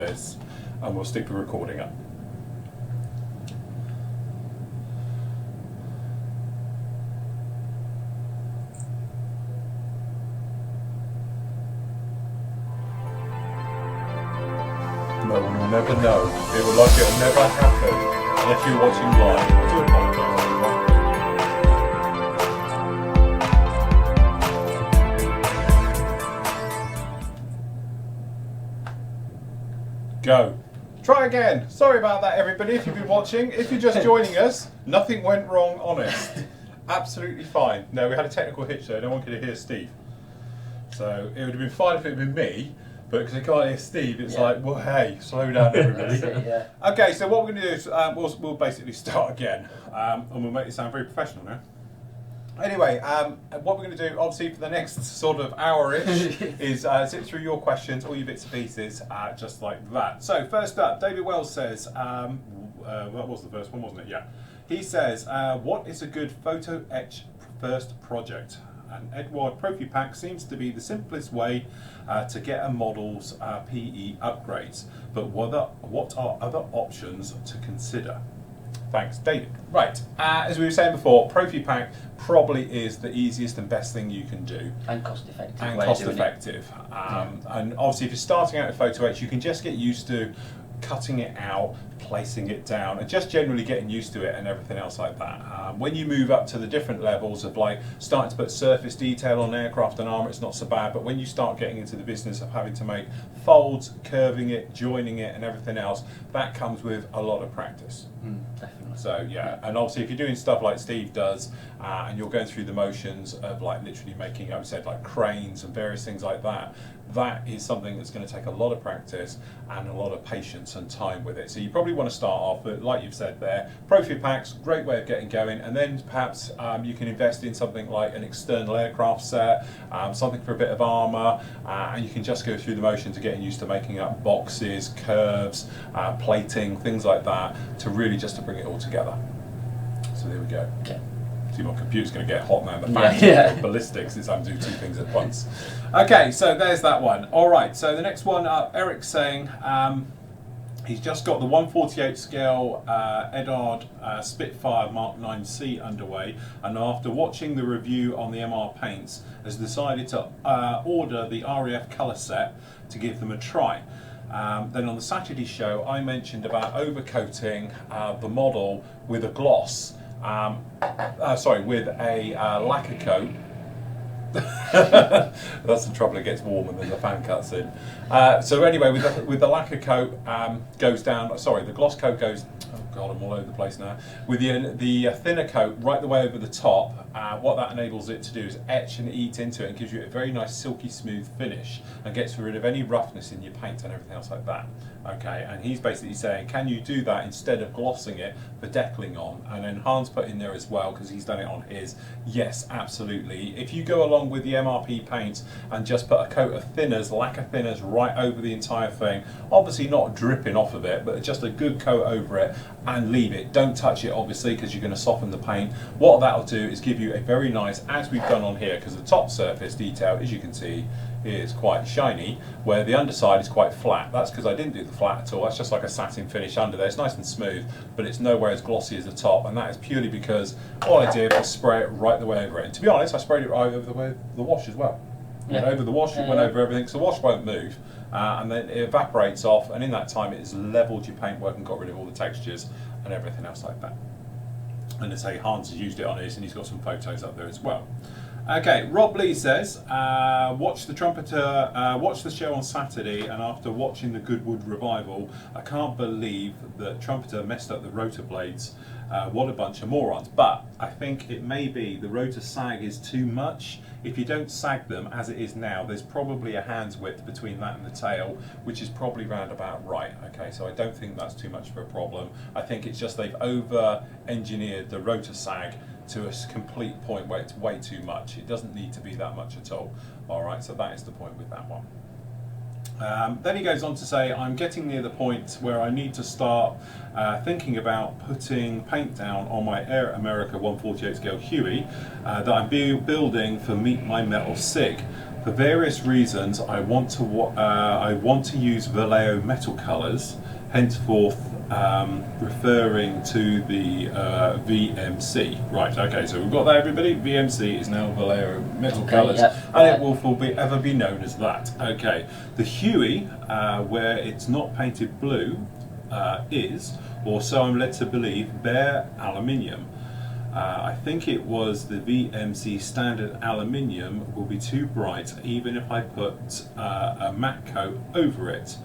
this, and we'll stick the recording up. No one will never know. It will it'll never happen unless you're watching live. I do apologise, everyone. Go. Try again. Sorry about that, everybody. If you've been watching, if you're just joining us, nothing went wrong, honest. Absolutely fine. No, we had a technical hitch though. No one could hear Steve. So it would have been fine if it had been me. But because I can't hear Steve, it's like, well, hey, slow down, everybody. Okay, so what we're going to do is we'll basically start again, and we'll make it sound very professional now. Anyway, what we're going to do, obviously, for the next sort of hour-ish, is zip through your questions, all your bits and pieces, just like that. So first up, David Wells says, that was the first one, wasn't it? Yeah. He says, what is a good photo etch first project? And Edward ProfiPack seems to be the simplest way to get a model's PE upgrades. But what are other options to consider? Thanks, David. Right, as we were saying before, ProfiPack probably is the easiest and best thing you can do. And cost effective. And cost effective. And obviously if you're starting out with photo etch, you can just get used to cutting it out, placing it down, and just generally getting used to it and everything else like that. When you move up to the different levels of like starting to put surface detail on aircraft and armour, it's not so bad, but when you start getting into the business of having to make folds, curving it, joining it and everything else, that comes with a lot of practice. Definitely. So yeah, and obviously if you're doing stuff like Steve does, and you're going through the motions of like literally making, I would say, like cranes and various things like that, that is something that's going to take a lot of practice and a lot of patience and time with it. So you probably want to start off, but like you've said there, ProfiPack's great way of getting going, and then perhaps you can invest in something like an external aircraft set, something for a bit of armour, and you can just go through the motions of getting used to making up boxes, curves, plating, things like that, to really just to bring it all together. So there we go. Okay. See, my computer's going to get hot now. The fact ballistics is I'm doing two things at once. Okay, so there's that one. All right, so the next one, Eric's saying he's just got the 1/48 scale Edard Spitfire Mark 9C underway, and after watching the review on the MR paints, has decided to order the RAF colour set to give them a try. Then on the Saturday show, I mentioned about overcoating the model with a gloss. With a lacquer coat. That's the trouble, it gets warm and then the fan cuts in. So anyway, with the lacquer coat goes down, the gloss coat goes, oh god, I'm all over the place now. With the thinner coat right the way over the top, what that enables it to do is etch and eat into it and gives you a very nice silky smooth finish and gets rid of any roughness in your paint and everything else like that. Okay, and he's basically saying, can you do that instead of glossing it for deckling on? And then Hans put in there as well, because he's done it on his. Yes, absolutely. If you go along with the MRP paint and just put a coat of thinners, lacquer thinners right over the entire thing, obviously not dripping off of it, but just a good coat over it, and leave it. Don't touch it, obviously, because you're going to soften the paint. What that'll do is give you a very nice, as we've done on here, because the top surface detail, as you can see, is quite shiny, where the underside is quite flat. That's because I didn't do the flat at all. That's just like a satin finish under there. It's nice and smooth, but it's nowhere as glossy as the top, and that is purely because all I did was spray it right the way over it. And to be honest, I sprayed it right over the wash as well. Went over the wash, it went over everything, so the wash won't move, and then it evaporates off, and in that time it has levelled your paintwork and got rid of all the textures and everything else like that. And to say, Hans has used it on his, and he's got some photos up there as well. Okay, Rob Lee says, watch the show on Saturday, and after watching the Goodwood revival, I can't believe that Trumpeter messed up the rotor blades. What a bunch of morons. But I think it may be the rotor sag is too much. If you don't sag them as it is now, there's probably a hand's width between that and the tail, which is probably round about right. Okay, so I don't think that's too much of a problem. I think it's just they've over-engineered the rotor sag to a complete point where it's way too much. It doesn't need to be that much at all. All right, so that is the point with that one. Then he goes on to say, I'm getting near the point where I need to start thinking about putting paint down on my Air America 1/48 scale Huey that I'm building for Meet My Metal SIG. For various reasons, I want to use Vallejo metal colours, henceforth referring to the VMC. Right, okay, so we've got that, everybody. VMC is now Vallejo metal colours, and it will ever be known as that. Okay, the Huey, where it's not painted blue, is, or so I'm led to believe, bare aluminium. I think it was the VMC standard aluminium will be too bright even if I put a matte coat over it.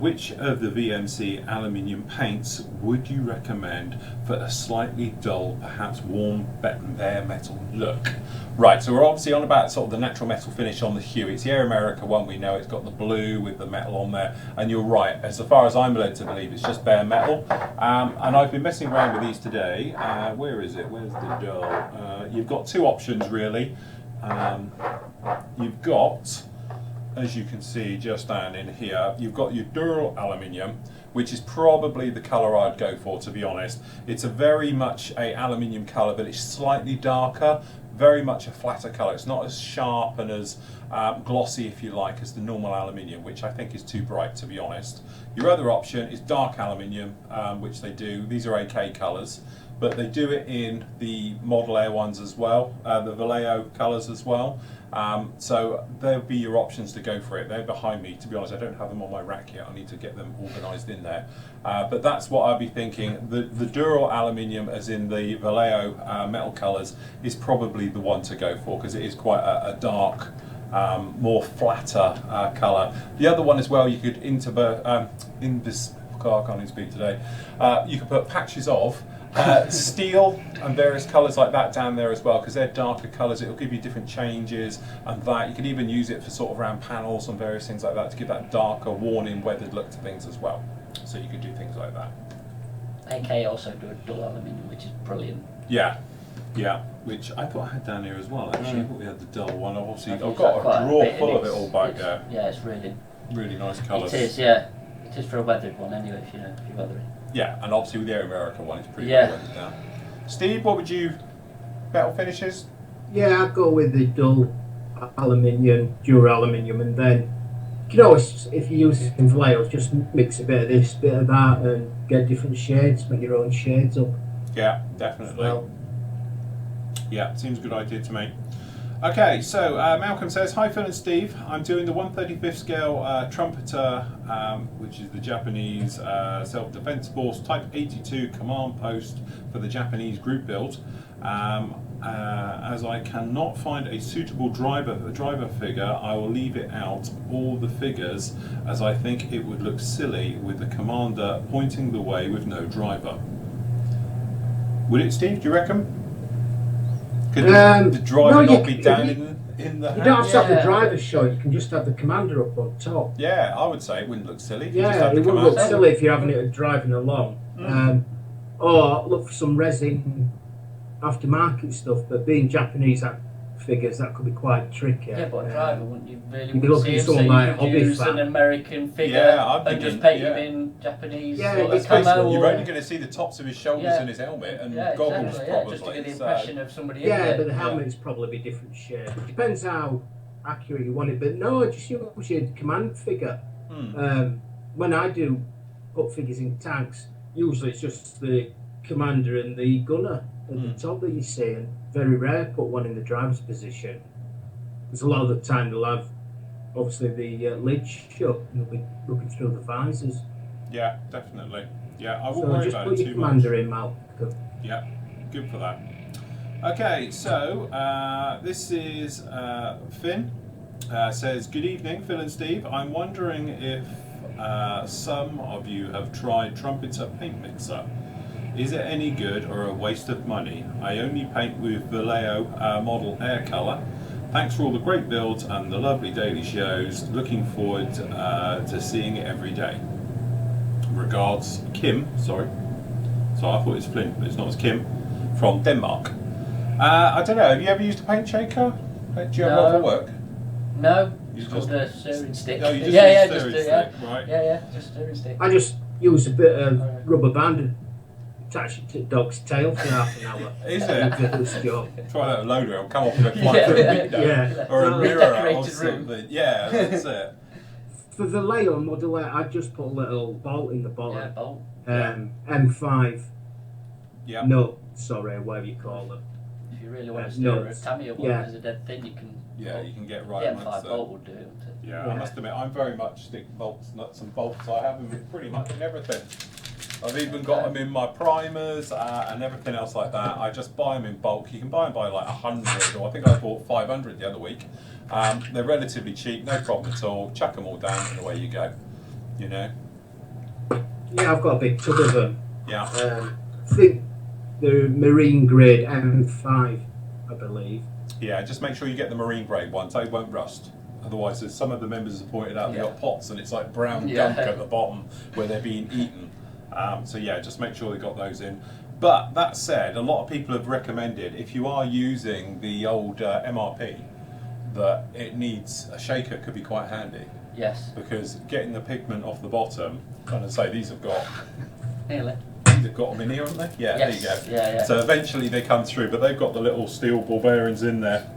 Which of the VMC aluminium paints would you recommend for a slightly dull, perhaps warm, bare metal look? Right, so we're obviously on about sort of the natural metal finish on the Hue. It's the Air America one, we know it's got the blue with the metal on there, and you're right, as far as I'm led to believe, it's just bare metal. And I've been messing around with these today. Where is it? Where's the dull? You've got two options really. You've got, as you can see just down in here, you've got your dual aluminium, which is probably the colour I'd go for, to be honest. It's a very much a aluminium colour, but it's slightly darker, very much a flatter colour. It's not as sharp and as glossy, if you like, as the normal aluminium, which I think is too bright, to be honest. Your other option is dark aluminium, which they do. These are AK colours, but they do it in the Model Air ones as well, the Vallejo colours as well. So there'll be your options to go for it. They're behind me, to be honest. I don't have them on my rack yet. I need to get them organised in there. But that's what I'd be thinking. The dual aluminium, as in the Vallejo metal colours, is probably the one to go for, because it is quite a dark, more flatter colour. The other one as well, you could in this car, I can't even speak today, you could put patches of steel and various colours like that down there as well, because they're darker colours. It'll give you different changes, and that you could even use it for sort of around panels and various things like that to give that darker, worn-in, weathered look to things as well. So you could do things like that. AK also do a dual aluminium, which is brilliant. Yeah, yeah. Which I thought I had down here as well. Actually, I thought we had the dull one. Obviously, I've got a drawer full of it all back there. Yeah, it's really nice colours. It is, yeah. It is for a weathered one anyway, if you weather it. Yeah, and obviously with the Air America one, it's pretty well weathered down. Steve, what would you, metal finishes? Yeah, I'd go with the dual aluminium, dual aluminium, and then you can always, if you use it in Vallejo, just mix a bit of this, bit of that, and get different shades, make your own shades up. Yeah, definitely. Well. Yeah, seems a good idea to me. Okay, so Malcolm says, hi Phil and Steve, I'm doing the 1/35th scale trumpeter, which is the Japanese self-defense force type 82 command post for the Japanese group build. As I cannot find a suitable driver figure, I will leave it out all the figures, as I think it would look silly with the commander pointing the way with no driver. Would it, Steve, do you reckon? Could the driver not be down in the hand? You don't have to have the driver's shot, you can just have the commander up on top. Yeah, I would say it wouldn't look silly if you just had the it commander. wouldn't look silly if you're having it driving along. Or look for some resin aftermarket stuff, but being Japanese figures, that could be quite tricky. Yeah, but a driver, wouldn't you really you'd be looking at someone like Hobby use an American figure and just paint him in Japanese sort of camo? You're only going to see the tops of his shoulders and his helmet and goggles probably. Just to get the impression of somebody in there. there. But the helmet's probably be different shape. It depends how accurate you want it, but no, just use your command figure. When I do put figures in tanks, usually it's just the commander and the gunner at the top that you see, and very rare put one in the driver's position. Because a lot of the time they'll have obviously the lid shut and they'll be looking through the visors. Yeah, definitely. Yeah, I wouldn't worry about it too much. Just put your commander in, Malcolm. Yeah, good for that. Okay, so this is Finn. Says, good evening, Phil and Steve. I'm wondering if some of you have tried Trumpeter Paint Mixer. Is it any good or a waste of money? I only paint with Vallejo Model Air Colour. Thanks for all the great builds and the lovely daily shows. Looking forward to seeing it every day. Regards, Kim. Sorry, so I thought it was Flynn, but it's not. It's Kim from Denmark. I don't know. Have you ever used a paint shaker? Do you have one for work? No. It's called a stirring stick. Oh, you just use a stirring stick, right? Yeah, just stirring stick. I just use a bit of rubber band attach it to a dog's tail for half an hour. Is it? This job. Try that loader, it'll come off and fly through a window. Yeah. Or a mirror or Decorated room. something. Yeah, that's it. For the Leo Model A, I just put a little bolt in the bottom. Yeah, bolt. M5. Yeah. No, sorry, whatever you call them. If you really want to no. steer a Tamiya one as a dead thing, you can. Yeah, you can get right The amongst M5 it. bolt will do it. Yeah, I must admit, I'm very much stick bolts, nuts and bolts. I have them in pretty much in everything. I've even got them in my primers and everything else like that. I just buy them in bulk. You can buy them by like 100, or I think I bought 500 the other week. They're relatively cheap, no problem at all. Chuck them all down and away you go. You know? Yeah, I've got a big tub of them. Yeah. I think they're marine grade M5, I believe. Yeah, just make sure you get the marine grade ones. They won't rust. Otherwise, as some of the members have pointed out, they've got pots and it's like brown gunk at the bottom where they're being eaten. So yeah, just make sure they got those in. But that said, a lot of people have recommended, if you are using the old MRP, that it needs a shaker could be quite handy. Yes. Because getting the pigment off the bottom, kind of say these have got. Nearly. They've got them in here, haven't they? Yeah, yes. There you go. Yeah, yeah. So eventually they come through, but they've got the little steel ball bearings in there.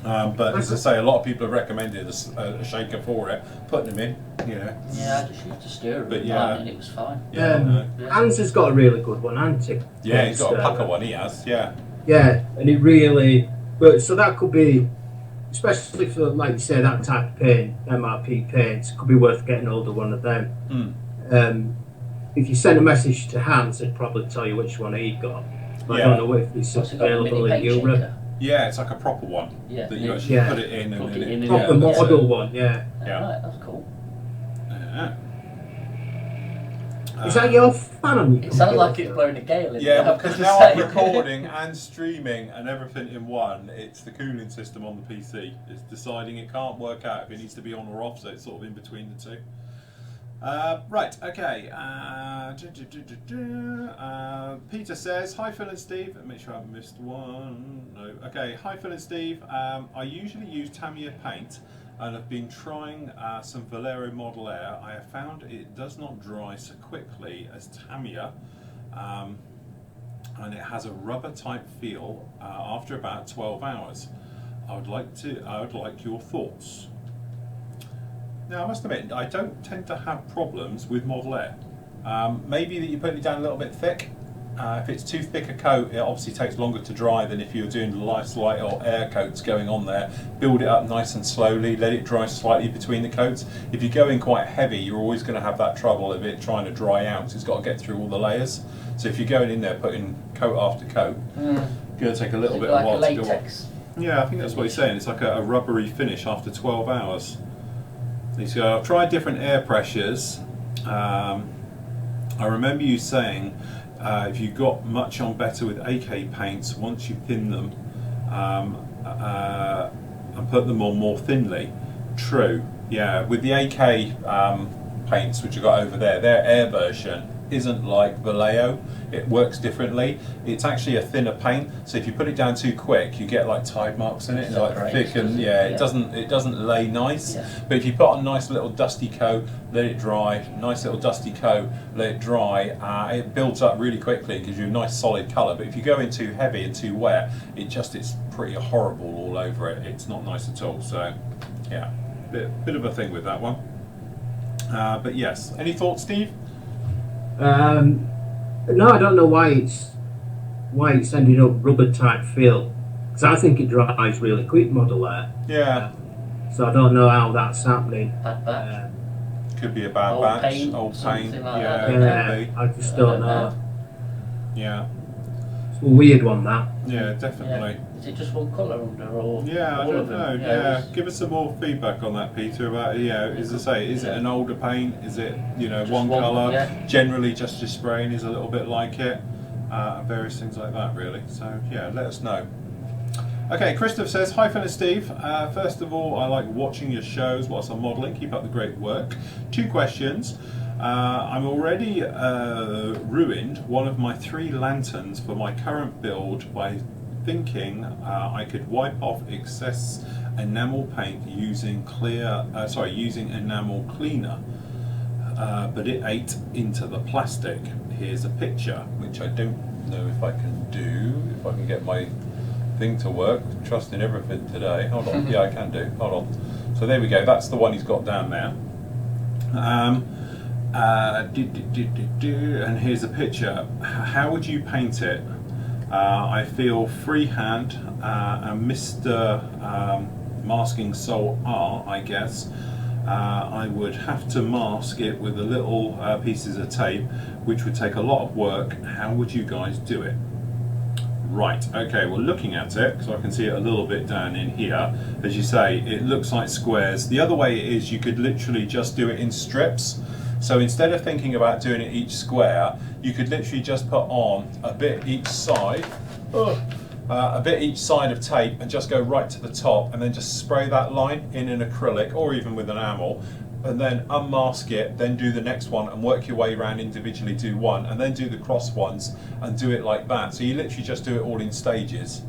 But as I say, a lot of people have recommended a shaker for it, putting them in, you know. Yeah, I just used to stir it and it was fine. Yeah, Hans has got a really good one, hasn't he? Yeah, he's got a pucker one, he has, yeah. Yeah, and it really, but so that could be, especially for, like you say, that type of paint, MRP paints, could be worth getting hold of one of them. If you send a message to Hans, they'd probably tell you which one he got. But I don't know if it's available in Europe. Shaker? Yeah, it's like a proper one that you actually put it in and then proper model one, Yeah, right, that's cool. Yeah. Is that your fan on your It sounds like it's blowing a gale in yeah, there. because now I'm recording and streaming and everything in one. It's the cooling system on the PC. It's deciding it can't work out if it needs to be on or off, so it's sort of in between the two. Right, okay. Peter says, hi Phil and Steve. Make sure I haven't missed one. No. Okay, hi Phil and Steve. I usually use Tamiya paint and have been trying some Valero Model Air. I have found it does not dry so quickly as Tamiya, and it has a rubber type feel after about 12 hours. I would like your thoughts. Now, I must admit, I don't tend to have problems with Model Air. Maybe that you put it down a little bit thick. If it's too thick a coat, it obviously takes longer to dry than if you're doing light or air coats going on there. Build it up nice and slowly, let it dry slightly between the coats. If you go in quite heavy, you're always going to have that trouble of it trying to dry out. It's got to get through all the layers. So if you're going in there putting coat after coat, it's going to take a little bit of a while to go on. Yeah, I think that's what he's saying. It's like a rubbery finish after 12 hours. So I've tried different air pressures. I remember you saying if you got much on better with AK paints once you thin them and put them on more thinly. True, yeah. With the AK paints which I got over there, their air version isn't like Vallejo. It works differently. It's actually a thinner paint, so if you put it down too quick, you get like tide marks in it, and like thick, and it doesn't lay nice. Yeah. But if you put on a nice little dusty coat, let it dry. Nice little dusty coat, let it dry. It builds up really quickly. It gives you a nice solid colour. But if you go in too heavy and too wet, it's pretty horrible all over it. It's not nice at all. So yeah, bit of a thing with that one. But yes, any thoughts, Steve? No, I don't know why it's ending up rubber type feel, because I think it dries really quick, Model Air. Yeah. So I don't know how that's happening. Bad batch. Could be a bad old batch, paint, old paint. Like yeah, I just don't know. Yeah. It's a weird one, that. Yeah, definitely. Yeah. Is it just one colour under, or yeah, I don't know. Yeah, give us some more feedback on that, Peter. About as I say, is it an older paint? Is it one colour? Yeah. Generally, just your spraying is a little bit like it, and various things like that, really. So yeah, let us know. Okay, Christoph says, hi Phil and Steve. First of all, I like watching your shows whilst I'm modelling. Keep up the great work. 2 questions. I'm already ruined one of my 3 lanterns for my current build by thinking I could wipe off excess enamel paint using enamel cleaner. but it ate into the plastic. Here's a picture, which I don't know if I can do, if I can get my thing to work. Trusting everything today. Hold on. Yeah, I can do. Hold on. So there we go. That's the one he's got down there. And here's a picture. How would you paint it? I feel freehand and Mr. Masking Soul R, I guess. I would have to mask it with the little pieces of tape, which would take a lot of work. How would you guys do it? Right, okay, well, looking at it, because I can see it a little bit down in here, as you say, it looks like squares. The other way is you could literally just do it in strips. So instead of thinking about doing it each square, you could literally just put on a bit each side, of tape, and just go right to the top, and then just spray that line in an acrylic or even with enamel, and then unmask it, then do the next one and work your way around individually, do one, and then do the cross ones and do it like that. So you literally just do it all in stages.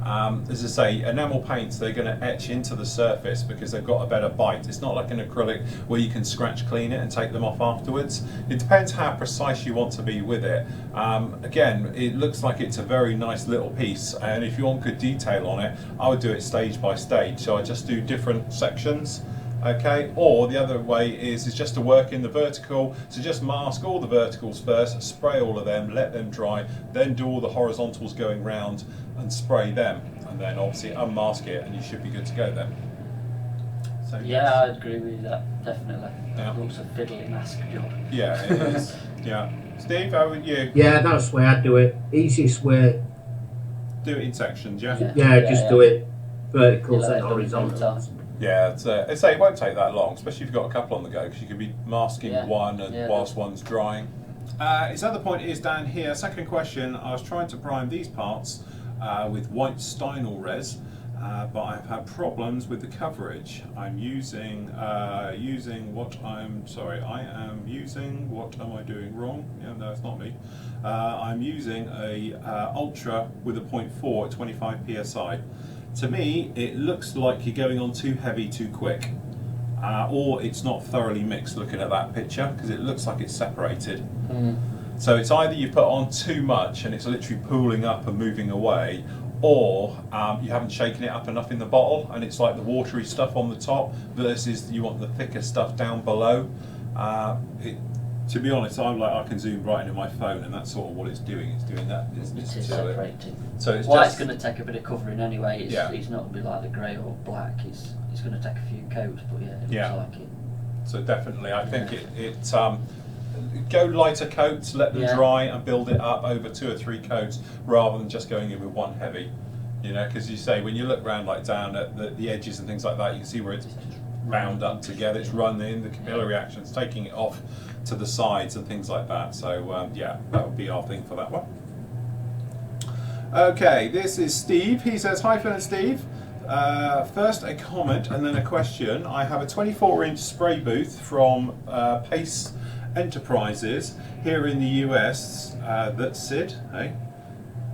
As I say, enamel paints, they're going to etch into the surface because they've got a better bite. It's not like an acrylic where you can scratch clean it and take them off afterwards. It depends how precise you want to be with it. Again, it looks like it's a very nice little piece, and if you want good detail on it, I would do it stage by stage. So I just do different sections. Okay, or the other way is just to work in the vertical, so just mask all the verticals first, spray all of them, let them dry, then do all the horizontals going round and spray them, and then obviously unmask it, and you should be good to go then. So, yeah, I'd agree with that, definitely. Yeah. It looks a fiddly-mask job. Yeah, it is. Yeah. Steve, how would you? Yeah, that's the way I'd do it. Easiest way. Do it in sections, yeah? Yeah, just do it verticals and horizontals. Yeah, I'd say it won't take that long, especially if you've got a couple on the go, because you could be masking one and whilst one's drying. His other point is down here. Second question, I was trying to prime these parts with white Stynel res, but I've had problems with the coverage. I'm using what am I doing wrong? Yeah, no, it's not me. I'm using a Ultra with a 0.4 at 25 psi. To me, it looks like you're going on too heavy too quick, or it's not thoroughly mixed looking at that picture, because it looks like it's separated. So it's either you put on too much and it's literally pooling up and moving away, or you haven't shaken it up enough in the bottle and it's like the watery stuff on the top versus you want the thicker stuff down below. To be honest, I can zoom right into my phone, and that's sort of what it's doing. It's doing that. It is separating. So it's it's going to take a bit of covering anyway. It's not going to be like the grey or black. It's going to take a few coats, but it looks like it. So definitely, I think go lighter coats, let them dry, and build it up over 2 or 3 coats rather than just going in with one heavy. You know, because you say when you look round like down at the edges and things like that, you can see where it's round up together. It's running the capillary actions, taking it off to the sides and things like that. So yeah, that would be our thing for that one. Okay, this is Steve. He says, hi Phil and Steve. First a comment and then a question. I have a 24-inch spray booth from Pace Enterprises here in the US. That's Sid, hey?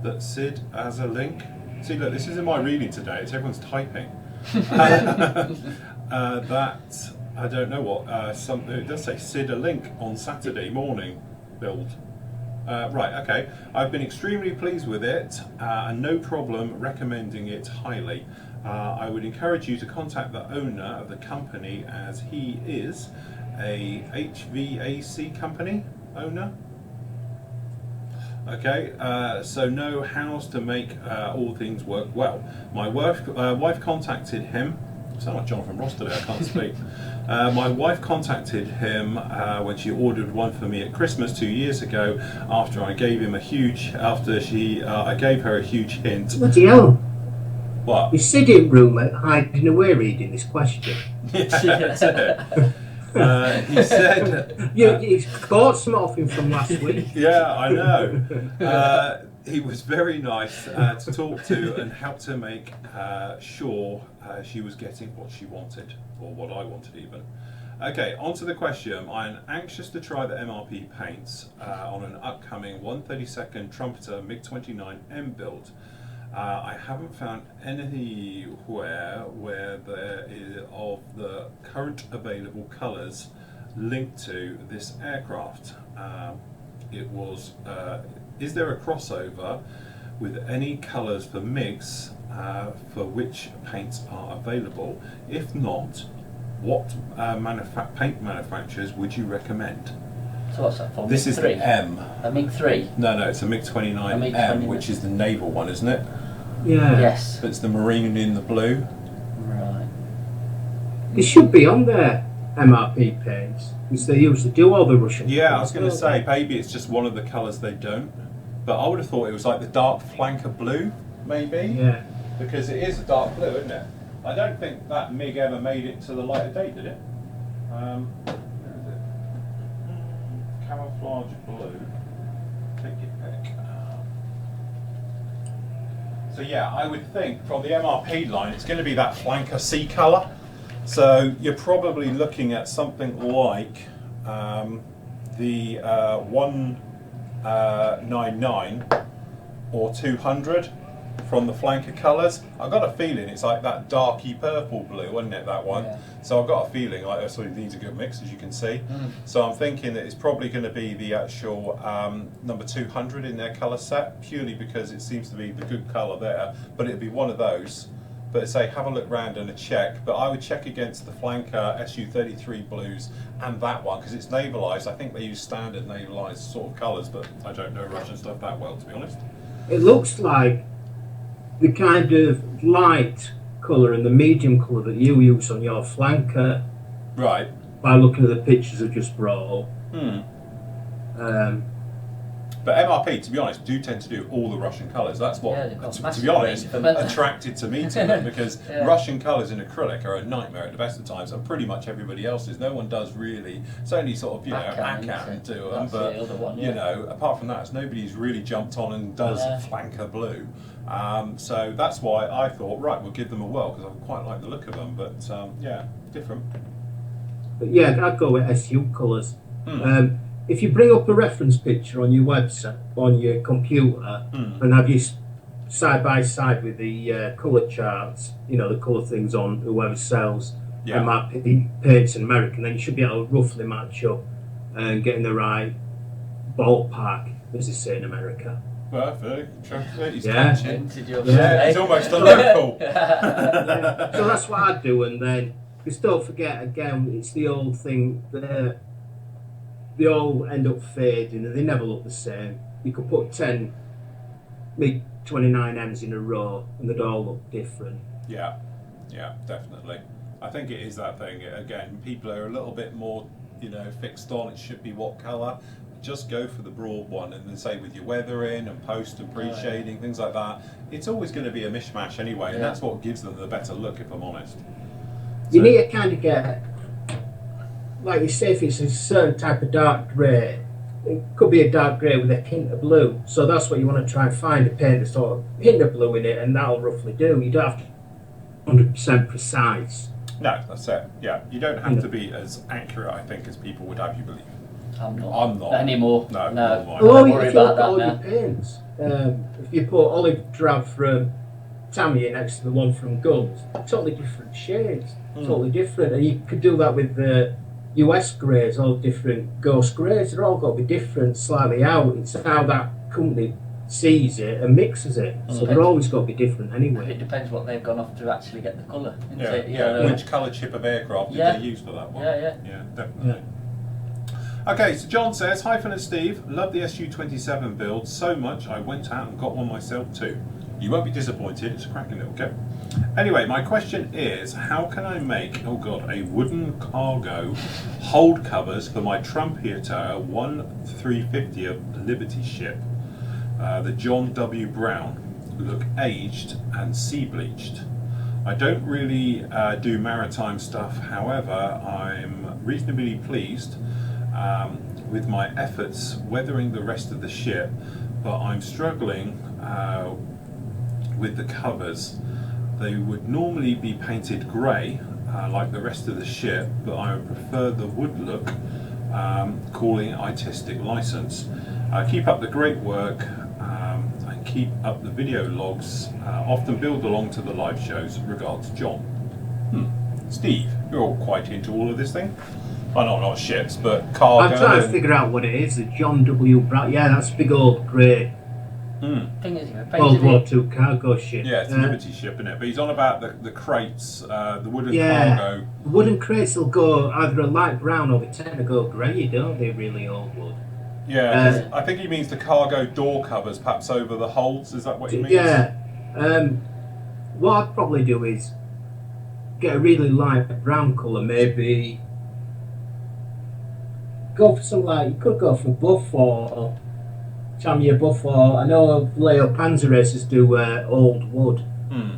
That's Sid as a link. See, look, this isn't my reading today, it's everyone's typing. That, I don't know what, it does say Sid a link on Saturday morning build. Right, okay. I've been extremely pleased with it and no problem recommending it highly. I would encourage you to contact the owner of the company, as he is a HVAC company owner. Okay, so know how to make all things work well. My wife contacted him. I sound like Jonathan Ross today, I can't speak. My wife contacted him when she ordered one for me at Christmas 2 years ago, after I gave him I gave her a huge hint. Bloody hell. What? You're sitting room hiding away reading this question. That's it. He said... You caught some off him from last week. Yeah, I know. He was very nice to talk to and helped her make sure she was getting what she wanted, or what I wanted even. Okay, on to the question. I'm anxious to try the MRP paints on an upcoming 132nd Trumpeter MiG-29M build. I haven't found anywhere where there is of the current available colours linked to this aircraft. It was, is there a crossover with any colours for MiGs for which paints are available? If not, what paint manufacturers would you recommend? So what's that for? This is the M. A MiG-3? No, it's a MiG-29M, which is the naval one, isn't it? Yeah. Yes. It's the maroon in the blue. Right. It should be on there, MRP paints, because they usually do all the Russian. Yeah, I was going to say, maybe it's just one of the colours they don't. But I would have thought it was like the dark flanker blue, maybe? Yeah. Because it is a dark blue, isn't it? I don't think that MiG ever made it to the light of day, did it? Where is it? Camouflage blue. Take your pick. So yeah, I would think from the MRP line, it's going to be that flanker C colour. So you're probably looking at something like the 199 or 200 from the flanker colours. I've got a feeling it's like that darky purple blue, wasn't it, that one? Yeah. So I've got a feeling like so these are a good mix, as you can see. So I'm thinking that it's probably going to be the actual number 200 in their colour set, purely because it seems to be the good colour there. But it'd be one of those. But say have a look round and a check. But I would check against the flanker SU-33 blues and that one because it's navalised. I think they use standard navalised sort of colours, but I don't know Russian stuff that well, to be honest. It looks like the kind of light colour and the medium colour that you use on your flanker. Right. By looking at the pictures I just brought up. But MRP, to be honest, do tend to do all the Russian colours. That's what, to be honest, attracted to me to them because Russian colours in acrylic are a nightmare at the best of times, and pretty much everybody else's. No one does really. It's only sort of Akan do them, but you know, apart from that, nobody's really jumped on and does flanker blue. So that's why I thought, right, we'll give them a whirl because I quite like the look of them. But yeah, different. But yeah, I'd go with SU colours. If you bring up a reference picture on your website, on your computer, and have you side by side with the colour charts, you know, the colour things on whoever sells MRP paints in America, then you should be able to roughly match up and get in the right ballpark, as they say in America. Perfect. He's catching. It's almost a local. So that's what I'd do, and then, because don't forget, again, it's the old thing that they all end up fading and they never look the same. You could put 10 MiG-29Ms in a row and they'd all look different. Yeah, definitely. I think it is that thing. Again, people are a little bit more, you know, fixed on it should be what colour. Just go for the broad one, and then say with your weathering and post and pre-shading, things like that, it's always going to be a mishmash anyway, and that's what gives them the better look, if I'm honest. You need to kind of get, like you say, if it's a certain type of dark grey, it could be a dark grey with a hint of blue. So that's what you want to try and find, a paint that's sort of hint of blue in it, and that'll roughly do. You don't have to be 100% precise. No, that's it. Yeah, you don't have to be as accurate, I think, as people would have you believe. I'm not anymore. No. Well, if you look at all your paints, if you put olive drab from Tamiya next to the one from Guns, totally different shades, totally different. And you could do that with the US greys, all different ghost greys. They're all got to be different, slightly out. It's how that company sees it and mixes it. So they're always got to be different anyway. It depends what they've gone off to actually get the colour. Which colour chip of aircraft did they use for that one? Yeah, definitely. Yeah. Okay, so John says, hi Phil and Steve, love the SU-27 build so much I went out and got one myself too. You won't be disappointed, it's a cracking little kit. Anyway, my question is, how can I make, a wooden cargo hold covers for my Trumpeter 1350 of Liberty ship, the John W. Brown, who look aged and sea bleached. I don't really do maritime stuff, however, I'm reasonably pleased with my efforts weathering the rest of the ship, but I'm struggling with the covers. They would normally be painted grey like the rest of the ship, but I would prefer the wood look, calling it artistic license. Keep up the great work and keep up the video logs, often build along to the live shows. Regards, John. Steve, you're all quite into all of this thing. Oh, no, not ships, but cargo. I'm trying to figure out what it is. The John W. Brown. Yeah, that's a big old grey Thing is, World War II cargo ship. Yeah, it's a Liberty ship, isn't it? But he's on about the crates, the wooden Yeah, cargo. the wooden crates will go either a light brown or they tend to go grey, don't they? Really old wood. Yeah, 'cause I think he means the cargo door covers, perhaps over the holds. Is that what he means? Yeah. What I'd probably do is get a really light brown colour, maybe go for some you could go for buff or Tamiya buff, or I know Leo Panzer racers do old wood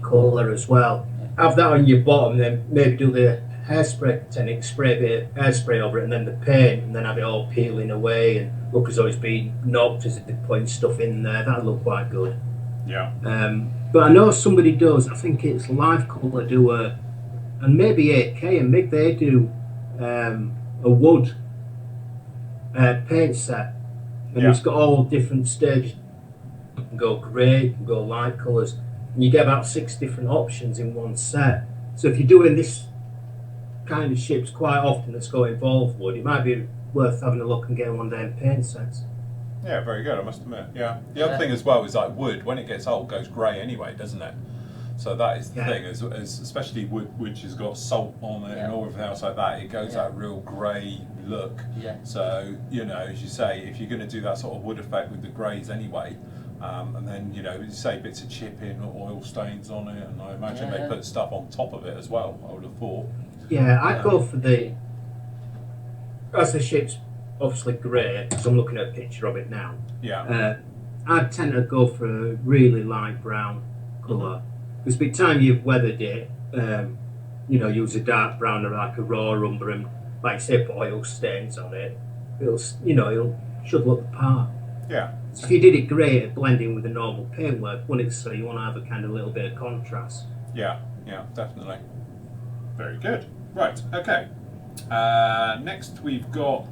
colour as well. Have that on your bottom, then maybe do the hairspray technique, spray a bit of hairspray over it, and then the paint, and then have it all peeling away and look as though it's been knocked as if they're putting stuff in there. That'd look quite good. Yeah. But I know somebody does. I think it's Life Colour do and maybe 8K and MIG, they do a wood paint set, and it's got all different stages. You can go grey, you can go light colours, and you get about 6 different options in one set. So if you're doing this kind of ships quite often that's got involved wood, it might be worth having a look and getting one of them paint sets. Yeah, very good, I must admit. Yeah. The other thing as well is like wood, when it gets old, goes grey anyway, doesn't it? So that is the thing, as especially wood which has got salt on it and all everything else like that, it goes that real grey look. Yeah. So, you know, as you say, if you're going to do that sort of wood effect with the greys anyway, and then, you know, say bits of chipping or oil stains on it, and I imagine they put stuff on top of it as well, I would have thought. Yeah, I'd go for as the ship's obviously grey, because I'm looking at a picture of it now. Yeah. I'd tend to go for a really light brown colour. Because by the time you've weathered it, you know, use a dark brown or like a raw umber and, like say, put oil stains on it, it'll should look the part. Yeah. So if you did it grey, it'd blend in with the normal paintwork, wouldn't it? So you want to have a kind of little bit of contrast. Yeah, definitely. Very good. Right, okay. Next we've got,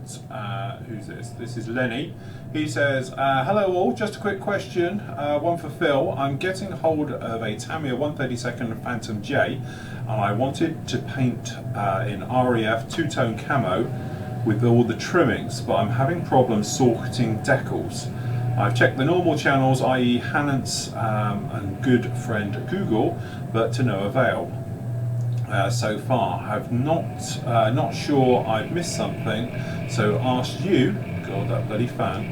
who's this? This is Lenny. He says, hello all, just a quick question, one for Phil. I'm getting hold of a Tamiya 132nd Phantom J, and I wanted to paint in REF two-tone camo with all the trimmings, but I'm having problems sorting decals. I've checked the normal channels, i.e. Hannant's and good friend Google, but to no avail. So far, I've not sure I've missed something, so asked you, God, that bloody fan,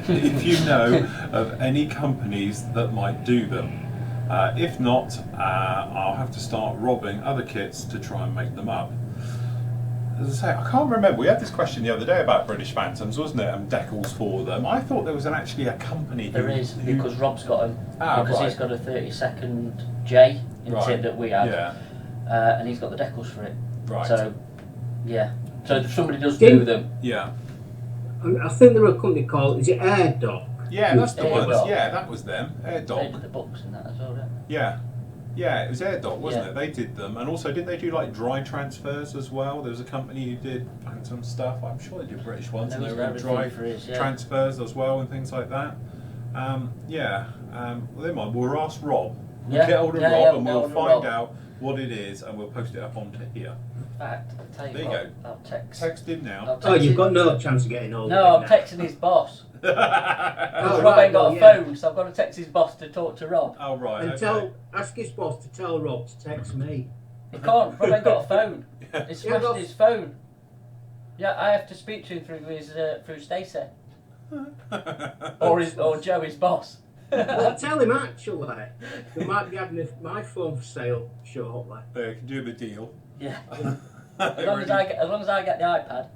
if you know of any companies that might do them. If not, I'll have to start robbing other kits to try and make them up. As I say, I can't remember. We had this question the other day about British Phantoms, wasn't it? And decals for them. I thought there was actually a company. There is, because Rob's got them. Because he's got a 32nd J in tin that we had. Yeah. And he's got the decals for it. Right. So, yeah. So if somebody does do them. Yeah. I think there are a company called, is it Air Dock? Yeah, that's the one. Yeah, that was them. Air Dock. They did the books and that as well, didn't they? Yeah. Yeah, it was Air Dock, wasn't it? They did them. And also, didn't they do like dry transfers as well? There was a company who did Phantom stuff. I'm sure they did British ones. And they were dry transfers as well and things like that. Well, never mind. We'll ask Rob. We'll get hold of Rob and we'll find out what it is and we'll post it up onto here. In fact, I'll tell you there what, you go. I'll text him now. You've got no chance of getting hold of him. No, I'm texting his boss. Rob ain't got a phone, so I've got to text his boss to talk to Rob. Oh, right. And ask his boss to tell Rob to text me. He can't. Rob ain't got a phone. It's smashed his phone. Yeah, I have to speak to him through Stacey. or Joe, his boss. Well, tell him actually. They might be having my phone for sale shortly. They can do him a deal. Yeah. as long as I get the iPad.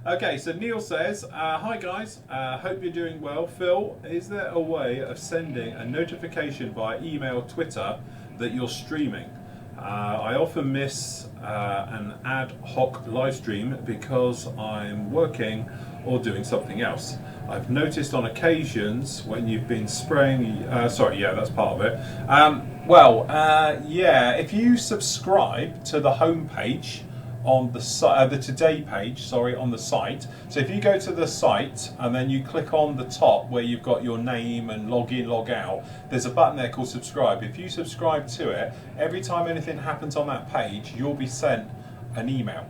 Okay, so Neil says, hi guys, hope you're doing well. Phil, is there a way of sending a notification via email, Twitter that you're streaming? I often miss an ad hoc live stream because I'm working or doing something else. I've noticed on occasions when you've been spraying, that's part of it. If you subscribe to the homepage on the site, the Today page, on the site. So if you go to the site and then you click on the top where you've got your name and log in, log out, there's a button there called subscribe. If you subscribe to it, every time anything happens on that page, you'll be sent an email.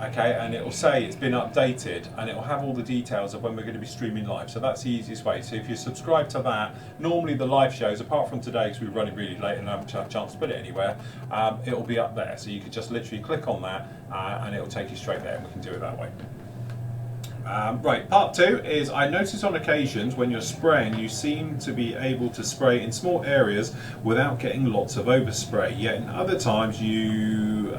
Okay, and it will say it's been updated, and it will have all the details of when we're going to be streaming live. So that's the easiest way. So if you subscribe to that, normally the live shows, apart from today because we're running really late and I haven't had a chance to put it anywhere, it will be up there. So you could just literally click on that and it will take you straight there, and we can do it that way. Right, part 2 is I notice on occasions when you're spraying you seem to be able to spray in small areas without getting lots of overspray, yet in other times you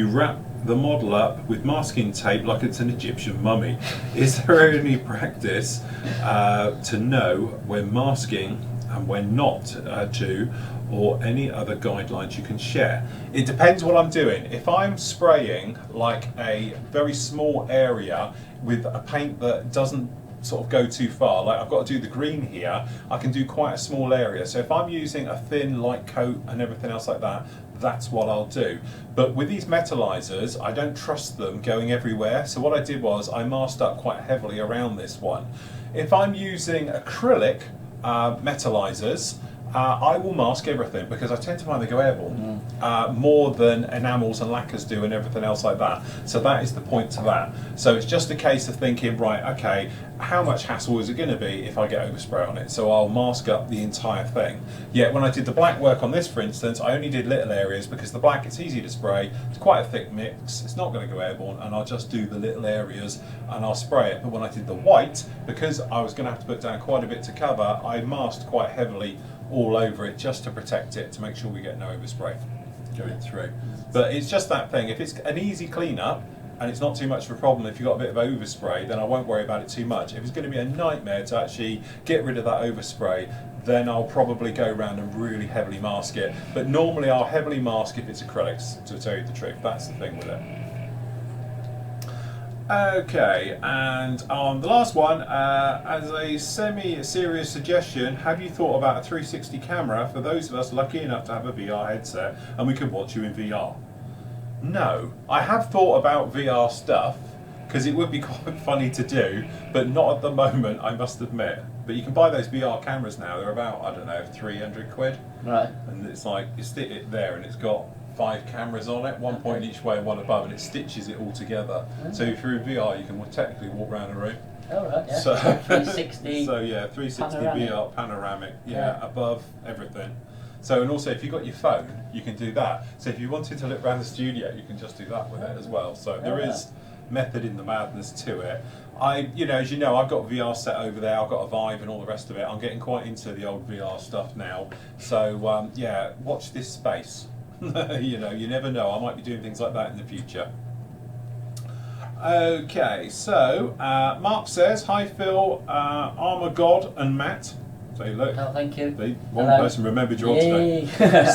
wrap the model up with masking tape like it's an Egyptian mummy. Is there any practice to know when masking and when not to, or any other guidelines you can share? It depends what I'm doing. If I'm spraying like a very small area with a paint that doesn't sort of go too far, like I've got to do the green here, I can do quite a small area. So if I'm using a thin light coat and everything else like that, that's what I'll do. But with these metallizers, I don't trust them going everywhere. So what I did was I masked up quite heavily around this one. If I'm using acrylic metallizers, I will mask everything because I tend to find they go airborne more than enamels and lacquers do and everything else like that. So that is the point to that. So it's just a case of thinking, right, okay, how much hassle is it going to be if I get overspray on it? So I'll mask up the entire thing. Yet when I did the black work on this, for instance, I only did little areas because the black, it's easy to spray, it's quite a thick mix, it's not going to go airborne, and I'll just do the little areas and I'll spray it. But when I did the white, because I was going to have to put down quite a bit to cover, I masked quite heavily all over it just to protect it, to make sure we get no overspray going through. But it's just that thing, if it's an easy cleanup and it's not too much of a problem, if you've got a bit of overspray, then I won't worry about it too much. If it's going to be a nightmare to actually get rid of that overspray, then I'll probably go around and really heavily mask it. But normally I'll heavily mask if it's acrylics, to tell you the truth. That's the thing with it. Okay, and on the last one, as a semi-serious suggestion, have you thought about a 360 camera for those of us lucky enough to have a VR headset and we can watch you in VR? No, I have thought about VR stuff because it would be quite funny to do, but not at the moment, I must admit. But you can buy those VR cameras now, they're about, I don't know, 300 quid. Right. And it's like, you stick it there and it's got 5 cameras on it, one point each way and one above, and it stitches it all together. So if you're in VR, you can technically walk around a room. Oh right, yeah. So 360. So yeah, 360 panoramic. VR panoramic, above everything. So, and also if you've got your phone, you can do that. So if you wanted to look around the studio, you can just do that with it as well. So there is method in the madness to it. As you know, I've got a VR set over there, I've got a Vive and all the rest of it. I'm getting quite into the old VR stuff now. So yeah, watch this space. You know, you never know, I might be doing things like that in the future. Okay, so Mark says, hi Phil, Armour God and Matt. So look, oh, thank you. One person remembered you all today.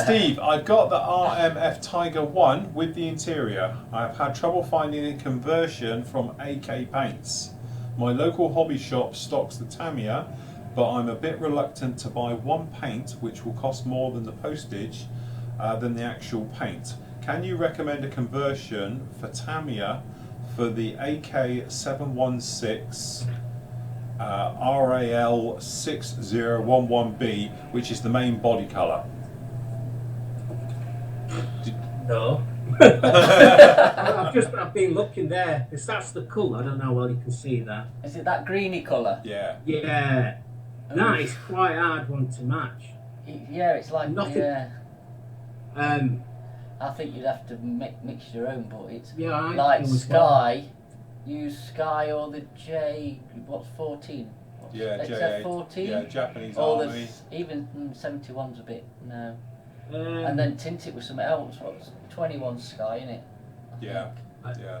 Steve, I've got the RMF Tiger 1 with the interior. I've had trouble finding a conversion from AK paints. My local hobby shop stocks the Tamiya, but I'm a bit reluctant to buy one paint which will cost more than the postage than the actual paint. Can you recommend a conversion for Tamiya for the AK716 RAL 6011B, which is the main body colour? No. I've been looking there, because that's the colour. I don't know how well you can see that. Is it that greeny colour? Yeah. Yeah. That is quite a hard one to match. Yeah, it's like nothing. Yeah. I think you'd have to mix your own, but it's like Sky. Use Sky or the J. What's 14? J8. 14. Yeah, Japanese or Army. Even 71's a bit no. And then tint it with something else. What's 21 Sky, innit? Yeah.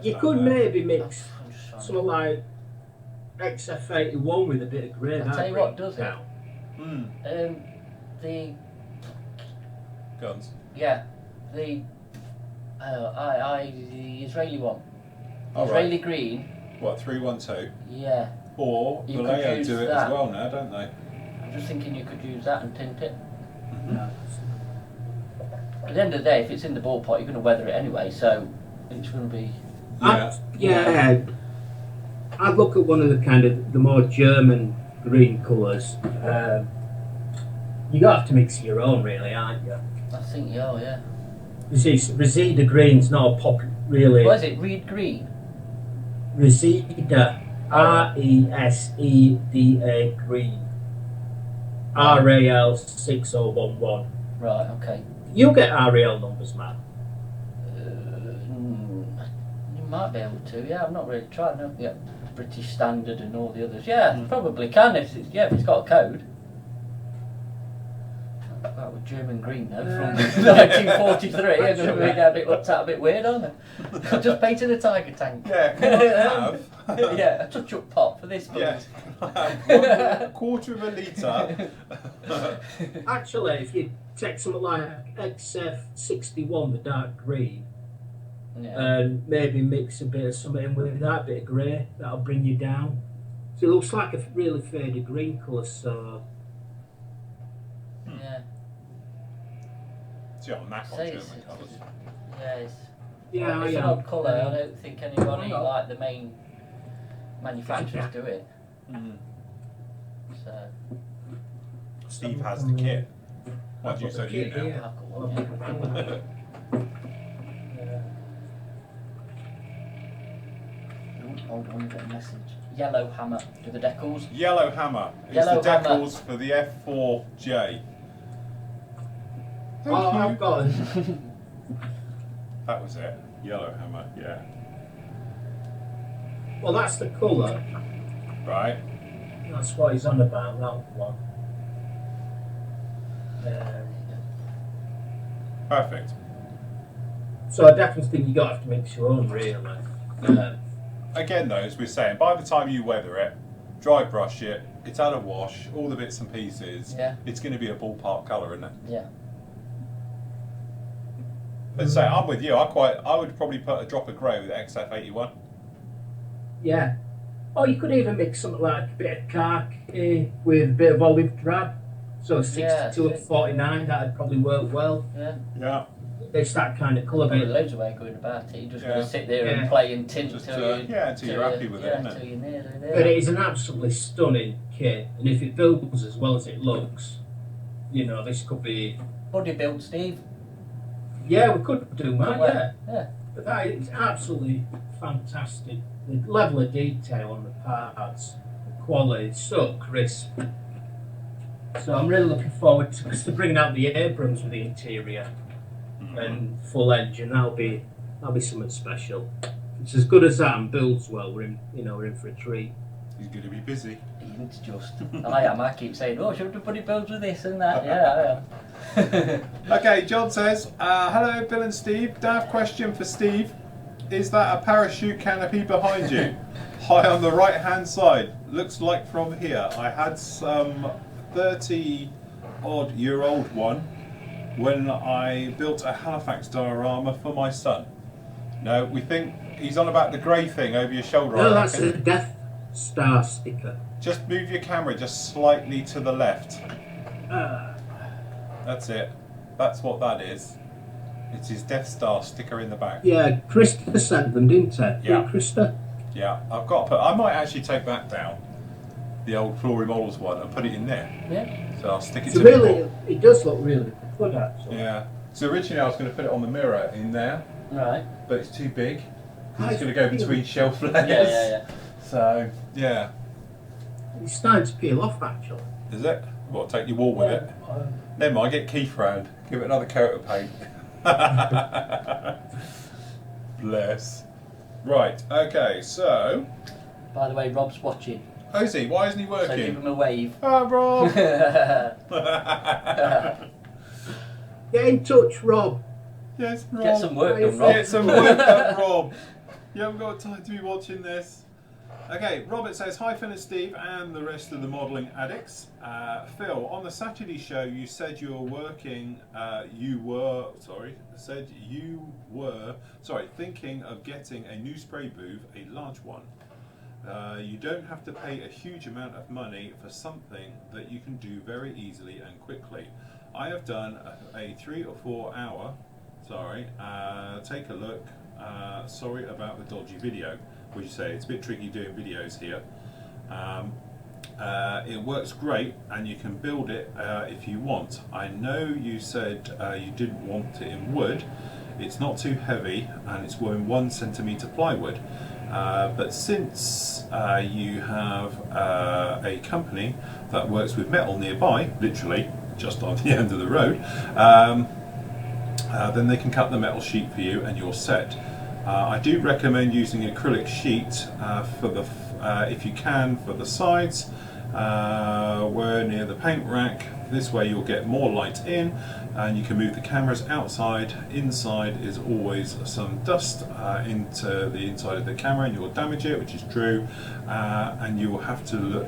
You could maybe mix something like XF81 with a bit of grey. I'll tell you what does it. The guns. Yeah, the Israeli one. Israeli green. What, 312? Yeah. Or Vallejo do it as well now, don't they? I'm just thinking you could use that and tint it. At the end of the day, if it's in the ballpark, you're going to weather it anyway, so it's going to be. I'd look at one of the kind of the more German green colours. You got to have to mix your own, really, aren't you? I think you are, yeah. Reseda green's not a pop really. What is it? Reed green. Reseda, Reseda green. RAL 6011. Right. Okay. You get RAL numbers, man. You might be able to. Yeah, I've not really tried. No, yeah, British Standard and all the others. Yeah, probably can if it's got a code. That was German green though from 1943. And it looked out a bit weird, aren't it? I just painted a tiger tank. Yeah, can I have? Yeah, a touch-up pot for this, please. Yeah, one quarter of a litre. Actually, if you take something like XF61, the dark green, and maybe mix a bit of something in with that bit of grey, that'll bring you down. So it looks like a really faded green colour, so... Yeah. It's got a knack on German colours. Yeah, it's an odd colour. I don't think anybody, like the main manufacturers, do it. So. Steve has the kit. What do you say you now? I've got one, yeah. Hold on, we've got a message. Yellow hammer to the decals. Yellow hammer. It's Yellow the hammer. decals for the F4J. I've got it. That was it. Yellow hammer, yeah. Well, that's the colour. Right. That's what he's on about, that one. Perfect. So I definitely think you got to have to mix your own, really. Again, though, as we're saying, by the time you weather it, dry brush it, it's out of wash, all the bits and pieces, it's going to be a ballpark colour, isn't it? Yeah. Let's say I'm with you. I would probably put a drop of grey with XF81. Yeah. Or you could even mix something like a bit of khaki with a bit of olive drab. So 62 and 49, that'd probably work well. Yeah. Yeah. It's that kind of colour. There's loads of ways going about it. You're just going to sit there and play and tint until you're happy with it, isn't it? Until you're nearly there. But it is an absolutely stunning kit, and if it builds as well as it looks, you know, this could be... Body build, Steve. Yeah, we could do that, yeah. But that is absolutely fantastic. The level of detail on the parts, the quality, it's so crisp. So I'm really looking forward to bringing out the Abrams with the interior and full engine. That'll be something special. If it's as good as that and builds well, we're in for a treat. He's going to be busy. It's just, I am. I keep saying, oh, should we put it builds with this and that? Yeah, I am. Okay, John says, hello, Bill and Steve. Daft question for Steve. Is that a parachute canopy behind you? High on the right-hand side. Looks like from here. I had some 30-odd-year-old one when I built a Halifax diorama for my son. No, we think he's on about the grey thing over your shoulder. No, that's a Death Star sticker. Just move your camera just slightly to the left. That's it. That's what that is. It's his Death Star sticker in the back. Yeah, Krista sent them, didn't he? Yeah. Krista? Yeah, I've got to put... I might actually take that down, the old Flory Models one, and put it in there. Yeah. So I'll stick it So to really, it does look really good, actually. Yeah. So originally I was going to put it on the mirror in there. Right. But it's too big. It's going to go between shelf layers. Yeah. So, yeah. It's starting to peel off, actually. Is it? What, take your wall with it? Never mind, get Keith round. Give it another coat of paint. Bless. Right, okay, so... By the way, Rob's watching. Oh, is he? Why isn't he working? So give him a wave. Oh, Rob! Get in touch, Rob. Yes, Rob. Get some work done, Rob. Get some work done, Rob. You haven't got time to be watching this. Okay, Robert says, hi Phil and Steve and the rest of the modelling addicts. Phil, on the Saturday show you said you were thinking of getting a new spray booth, a large one. You don't have to pay a huge amount of money for something that you can do very easily and quickly. I have done a 3 or 4 hour, take a look, sorry about the dodgy video. Would you say it's a bit tricky doing videos here? It works great and you can build it if you want. I know you said you didn't want it in wood. It's not too heavy, and it's wearing 1 centimetre plywood. But since you have a company that works with metal nearby, literally just on the end of the road, then they can cut the metal sheet for you and you're set. I do recommend using acrylic sheet for the, if you can, for the sides, where near the paint rack. This way you'll get more light in and you can move the cameras outside. Inside is always some dust into the inside of the camera and you'll damage it, which is true, and you will have to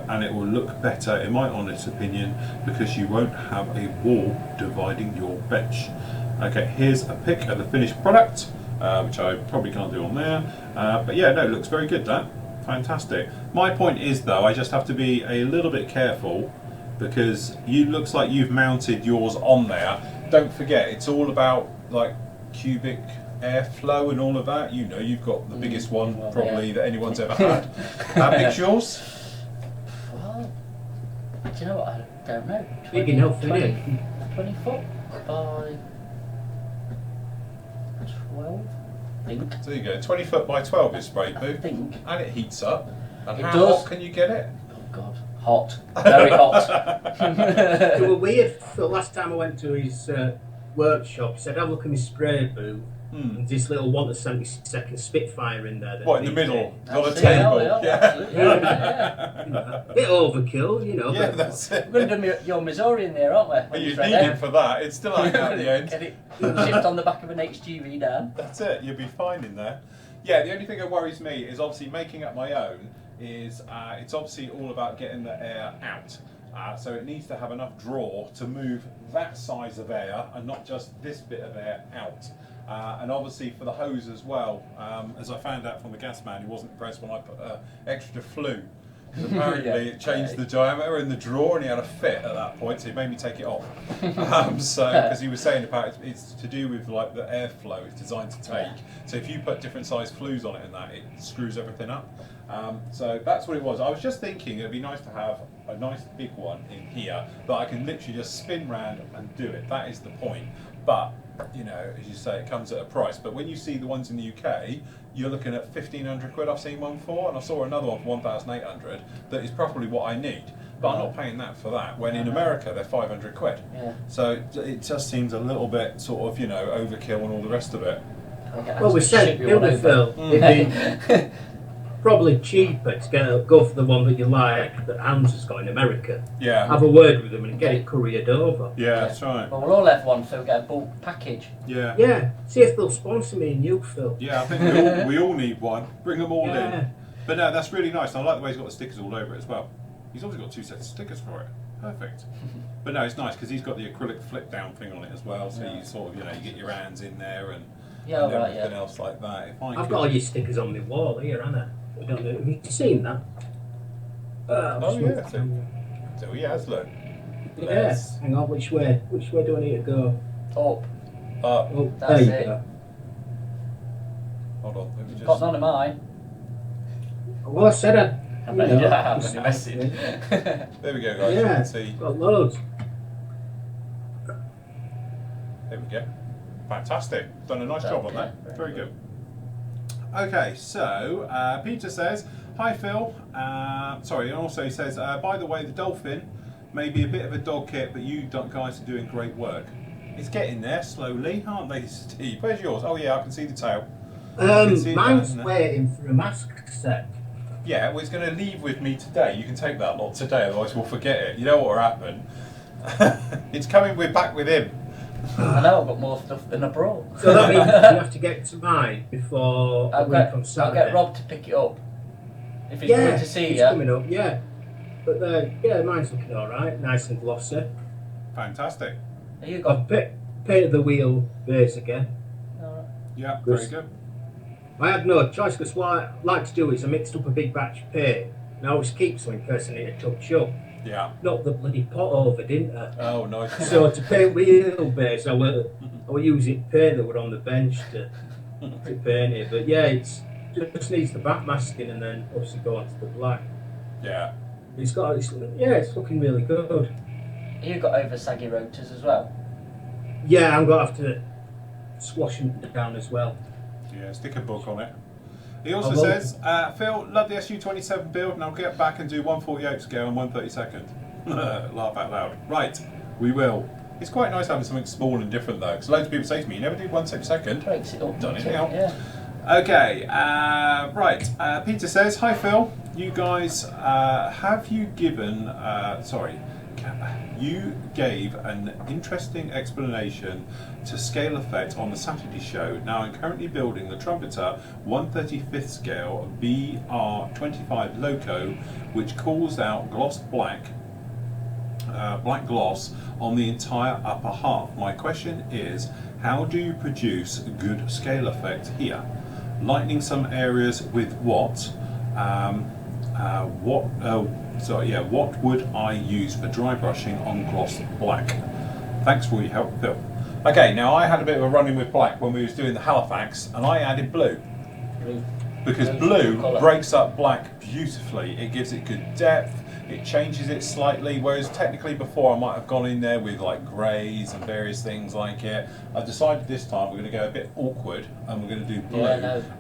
and it will look better, in my honest opinion, because you won't have a wall dividing your bench. Okay, here's a pic of the finished product, which I probably can't do on there, but yeah, no, it looks very good, that. Fantastic. My point is though, I just have to be a little bit careful because it looks like you've mounted yours on there. Don't forget, it's all about like cubic airflow and all of that. You know, you've got the biggest one probably that anyone's ever had. How big's yours? Well, do you know what? I don't know. Big enough, isn't it? 20 foot by 12, I think. So there you go, 20 foot by 12 is spray I booth. think. And it heats up. And It how does. hot can you get it? Oh God, hot, very hot. They were weird. The last time I went to his workshop, he said, "Have a look at my spray booth." And this little 1 to 72nd Spitfire in there. What, in the middle? On a That's it, table? yeah. Bit overkill, you know. Yeah, but that's it. We're going to do your Missouri in there, aren't we? Well, you need it for that. It's still ain't out the end. Get it shipped on the back of an HGV down. That's it. You'll be fine in there. Yeah, the only thing that worries me is obviously making up my own. It's obviously all about getting the air out. So it needs to have enough draw to move that size of air and not just this bit of air out. And obviously for the hose as well, as I found out from the gas man, he wasn't impressed when I put extra flue. Because apparently it changed the diameter in the drawer and he had a fit at that point, so he made me take it off. Because he was saying about it's to do with like the airflow it's designed to take. So if you put different size flues on it and that, it screws everything up. So that's what it was. I was just thinking it'd be nice to have a nice big one in here that I can literally just spin round and do it. That is the point. But you know, as you say, it comes at a price. But when you see the ones in the UK, you're looking at 1,500 quid. I've seen one for, and I saw another one for 1,800. That is probably what I need. But I'm not paying that for that. When in America they're 500 quid. Yeah. So it just seems a little bit sort of, you know, overkill and all the rest of it. Well, we said, didn't we, Phil? It'd be probably cheaper to go for the one that you like that Hans has got in America. Yeah. Have a word with them and get it couriered over. Yeah, that's right. Well, we'll all have one, so we'll get a bulk package. Yeah. Yeah. See if they'll sponsor me and you, Phil. Yeah, I think we all need one. Bring them all in. But no, that's really nice. I like the way he's got the stickers all over it as well. He's obviously got 2 sets of stickers for it. Perfect. But no, it's nice because he's got the acrylic flip down thing on it as well. So you sort of, you know, you get your hands in there and, everything else like that. If I've got all your stickers on my wall here, haven't I? I don't know. Have you seen that? Oh yeah. So he has look. Yes. Hang on. Which way? Which way do I need to go? Up. Oh, That's there you it. go. Hold on. Let me Got just. none of mine. Well, I said I. I bet you have when you messed it. There we go, guys. You Yeah, can see. got loads. There we go. Fantastic. Done a nice job on that. Very good. Okay, so Peter says, "Hi Phil." Sorry, and also he says, "By the way, the Dolphin may be a bit of a dog kit, but you guys are doing great work. It's getting there slowly, aren't they, Steve? Where's yours? Oh yeah, I can see the tail. Mine's waiting for a mask set. Yeah, well, it's going to leave with me today. You can take that lot today, otherwise we'll forget it. You know what will happen? It's coming. We're back with him." I know, I've got more stuff than I brought. So that means you have to get to mine before a week on Saturday. I'll get Rob to pick it up. If he's going to see you. coming up, yeah. But yeah, mine's looking alright, nice and glossy. Fantastic. Here you go. I've painted the wheel base again. Alright. Yeah, very good. I had no choice because what I like to do is I mixed up a big batch of paint and I always keep some in case I need to touch up. Yeah. Knocked the bloody pot over, didn't I? Oh, nice. So to paint wheelbase, I were using paint that were on the bench to paint it. But yeah, it just needs the back masking and then obviously go on to the black. Yeah. It's looking really good. You got over saggy rotors as well. Yeah, I'm gonna have to squash them down as well. Yeah, stick a book on it. He also says, Phil, love the SU27 build, and I'll get back and do 148 scale and 132nd. Laugh out loud. Right, we will. It's quite nice having something small and different though, because loads of people say to me, you never do 1/62nd. Breaks it up. Done it now. Yeah. Okay, right. Peter says, hi Phil, you guys, you gave an interesting explanation to scale effect on the Saturday show. Now I'm currently building the Trumpeter 1/35th scale BR25 Loco, which calls out gloss black gloss on the entire upper half. My question is, how do you produce good scale effect here? Lightening some areas with what? What would I use for dry brushing on gloss black? Thanks for your help, Phil. Okay, now I had a bit of a run-in with black when we was doing the Halifax, and I added blue. Because blue breaks up black beautifully. It gives it good depth, it changes it slightly, whereas technically before I might have gone in there with like greys and various things like it. I decided this time we're going to go a bit awkward and we're going to do blue.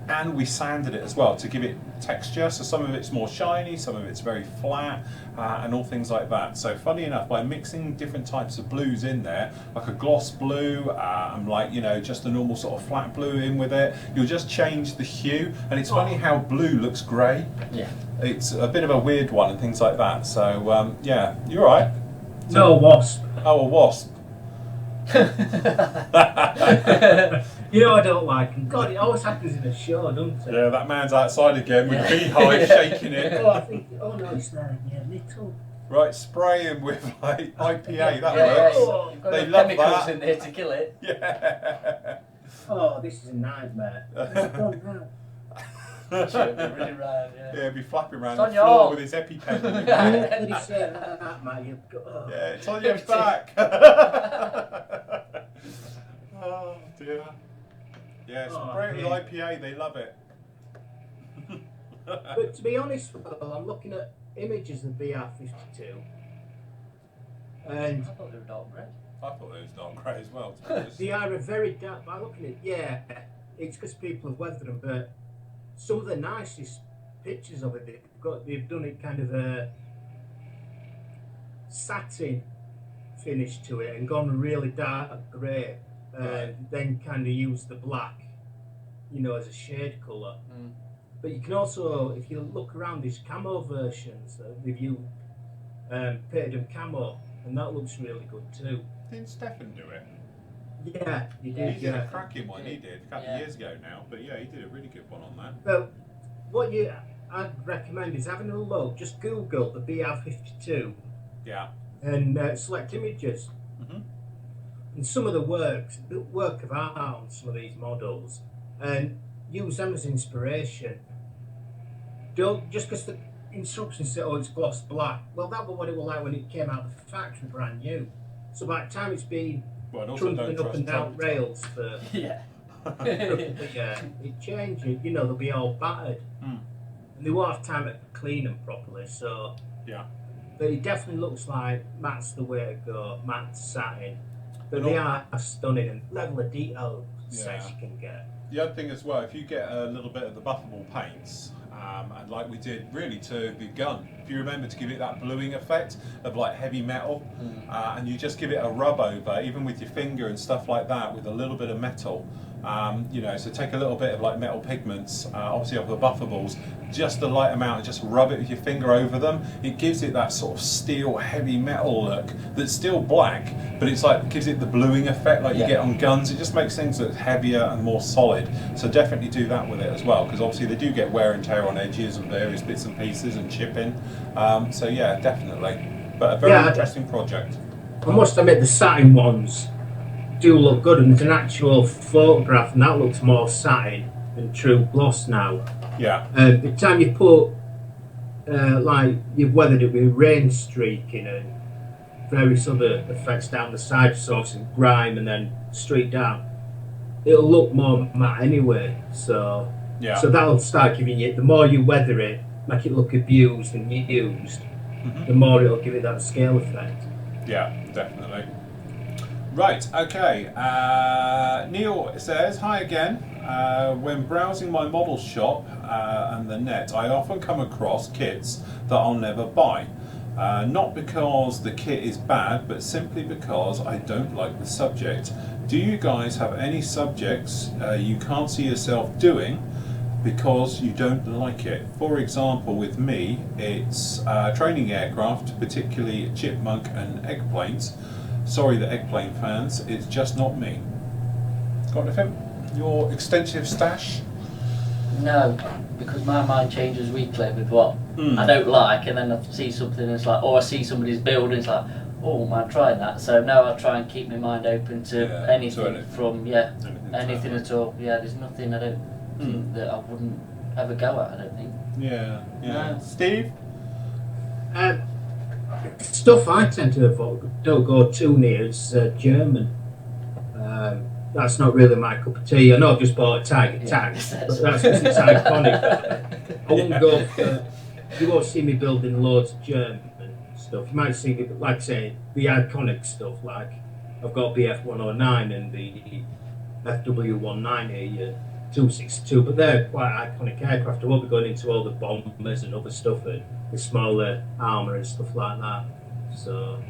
And we sanded it as well to give it texture, so some of it's more shiny, some of it's very flat, and all things like that. So funny enough, by mixing different types of blues in there, like a gloss blue, and like, you know, just a normal sort of flat blue in with it, you'll just change the hue. And it's funny how blue looks grey. Yeah. It's a bit of a weird one and things like that. So yeah, you're right. So, no, a wasp. Oh, a wasp. You know I don't like him. God, it always happens in a show, doesn't it? Yeah, that man's outside again with beehive shaking it. Oh, I think. Oh no, it's there. Yeah, little. Right, spray him with like IPA. That works. works. They love chemicals that. in there to kill it. Yeah. Oh, this is a nightmare. It's gone now. Should be really round, yeah. Yeah, he'd be flapping around It's the on floor your with his EpiPen. What did he say about that, mate? You've got, oh. Yeah, it's on your back. Oh dear. Yeah, spray it with IPA, they love it. But to be honest, well, I'm looking at images of BR52. And I thought they were dark red. I thought it was dark grey as well, to be honest. they are a very dark, by looking at, yeah, it's because people have weathered them, but some of the nicest pictures of it, they've done it kind of a satin finish to it and gone really dark grey, and then kind of used the black, you know, as a shade colour. But you can also, if you look around, these camo versions, they've painted them camo, and that looks really good too. Didn't Stefan do it? Yeah, he did. He did a cracking one, he did, a couple of years ago now, but yeah, he did a really good one on that. Well, what I'd recommend is having a look, just Google the BR52 and select images. And some of the work of art on some of these models, and use them as inspiration. Don't, just because the instructions say, oh, it's gloss black, well, that was what it was like when it came out of the factory brand new. So by the time it's been trundling up and down rails for it changes, you know, they'll be all battered. And they won't have time to clean them properly, so but it definitely looks like matte the way to go, matte satin. But they are stunning, and level of detail says you can get. The other thing as well, if you get a little bit of the buffable paints, and like we did really to the gun, if you remember to give it that bluing effect of like heavy metal, and you just give it a rub over, even with your finger and stuff like that, with a little bit of metal, you know, so take a little bit of like metal pigments, obviously of the buffables, just a light amount, and just rub it with your finger over them. It gives it that sort of steel, heavy metal look that's still black, but it's like, gives it the bluing effect like you get on guns. It just makes things look heavier and more solid. So definitely do that with it as well, because obviously they do get wear and tear on edges and various bits and pieces and chipping. So yeah, definitely. But a very interesting project. I must admit, the satin ones do look good, and there's an actual photograph, and that looks more satin than true gloss now. Yeah. The time you put, like, you've weathered it with rain streaking and various other effects down the side, source and grime, and then straight down, it'll look more matte anyway. So so that'll start giving you, the more you weather it, make it look abused and used, the more it'll give it that scale effect. Yeah, definitely. Right, okay. Neil says, hi again. When browsing my model shop and the net, I often come across kits that I'll never buy. Not because the kit is bad, but simply because I don't like the subject. Do you guys have any subjects you can't see yourself doing because you don't like it? For example, with me, it's training aircraft, particularly chipmunk and eggplanes. Sorry, the eggplane fans, it's just not me. Got anything? Your extensive stash? No, because my mind changes weekly with what I don't like, and then I see something and it's like, or I see somebody's build and it's like, oh, man, trying that. So now I try and keep my mind open to anything from, anything at all. Yeah, there's nothing I don't think that I wouldn't ever go at, I don't think. Yeah. No. Steve? Stuff I tend to avoid, don't go too near, is German. That's not really my cup of tea. I know I've just bought a Tiger tank, but that's because it's iconic. I won't go for, you won't see me building loads of German stuff. You might see me, like I say, the iconic stuff, like I've got BF-109 and the FW-190, 262, but they're quite iconic aircraft. I won't be going into all the bombers and other stuff and the smaller armour and stuff like that. So,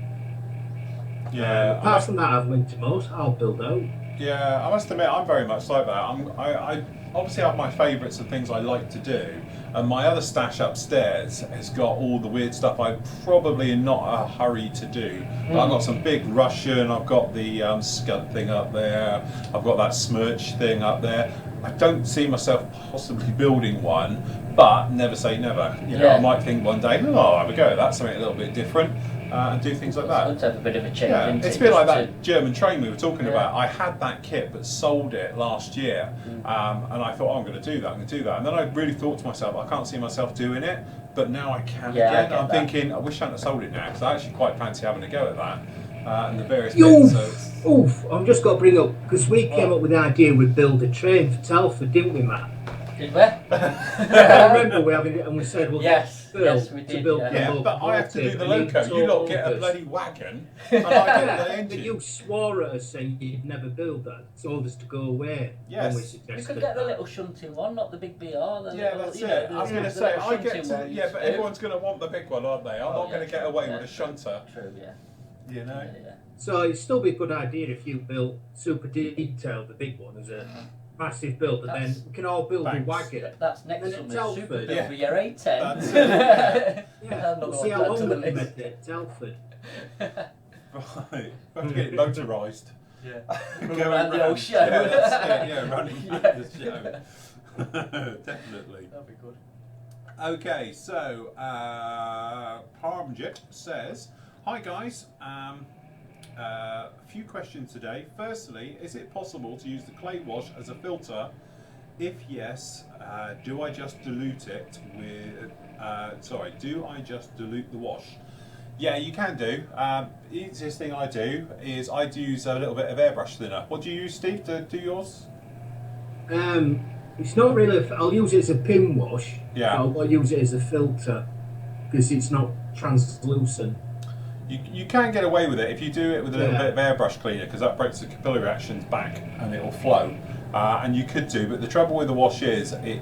apart from that, I've linked to most. I'll build out. Yeah, I must admit, I'm very much like that. I obviously have my favourites and things I like to do, and my other stash upstairs has got all the weird stuff I'm probably in not a hurry to do. But I've got some big Russian, I've got the Scud thing up there, I've got that Smirch thing up there. I don't see myself possibly building one, but never say never. You know, I might think one day, oh, I'll have a go at that, something a little bit different. And do things like that. It's good to have a bit of a change. Yeah, it's a bit like that German train we were talking about. I had that kit but sold it last year, and I thought, I'm going to do that, and then I really thought to myself, I can't see myself doing it, but now I can again. I'm thinking, I wish I hadn't sold it now, because I actually quite fancy having a go at that, and the various bits. I've just got to bring up, because we came up with the idea we'd build a train for Telford, didn't we, Matt? Did we? I remember we having it, and we said, well, yes, we did. But I have to do the loco. You lot get a bloody wagon, and I get the engine. But you swore at us saying you'd never build that. Told us to go away. Yes. When we suggested you could get the little shunting one, not the big BR. That's it. I was going to say, I get to. But everyone's going to want the big one, aren't they? I'm not going to get away with a shunter. True. Yeah. You know. Yeah. So it'd still be a good idea if you built super detailed, the big one, as a massive build, and then we can all build a wagon. That's next summer. Super build for your 810. That's it. We'll see how long we can make it, Telford. Right. We have to get it motorised. Yeah. Going around the old show. Yeah, that's it. Yeah, running around the show. Definitely. That'd be good. Okay, so Parmjit says, hi guys. A few questions today. Firstly, is it possible to use the clay wash as a filter? If yes, do I just dilute it with? Do I just dilute the wash? Yeah, you can do. The easiest thing I do is I'd use a little bit of airbrush thinner. What do you use, Steve, to do yours? It's not really. I'll use it as a pin wash. Yeah. I'll use it as a filter because it's not translucent. You can get away with it if you do it with a little bit of airbrush cleaner, because that breaks the capillary reactions back and it will flow. And you could do, but the trouble with the wash is it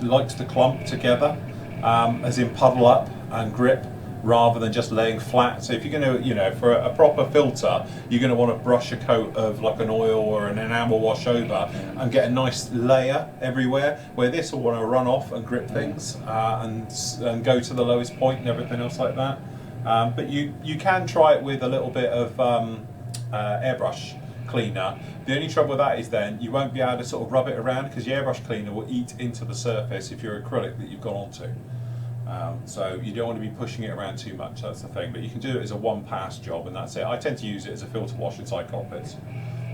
likes to clump together, as in puddle up and grip, rather than just laying flat. So if you're going to, for a proper filter, you're going to want to brush a coat of like an oil or an enamel wash over and get a nice layer everywhere, where this will want to run off and grip things and go to the lowest point and everything else like that. But you can try it with a little bit of airbrush cleaner. The only trouble with that is then you won't be able to sort of rub it around, because your airbrush cleaner will eat into the surface if you're acrylic that you've gone onto. So you don't want to be pushing it around too much, that's the thing. But you can do it as a one-pass job, and that's it. I tend to use it as a filter wash inside cockpits.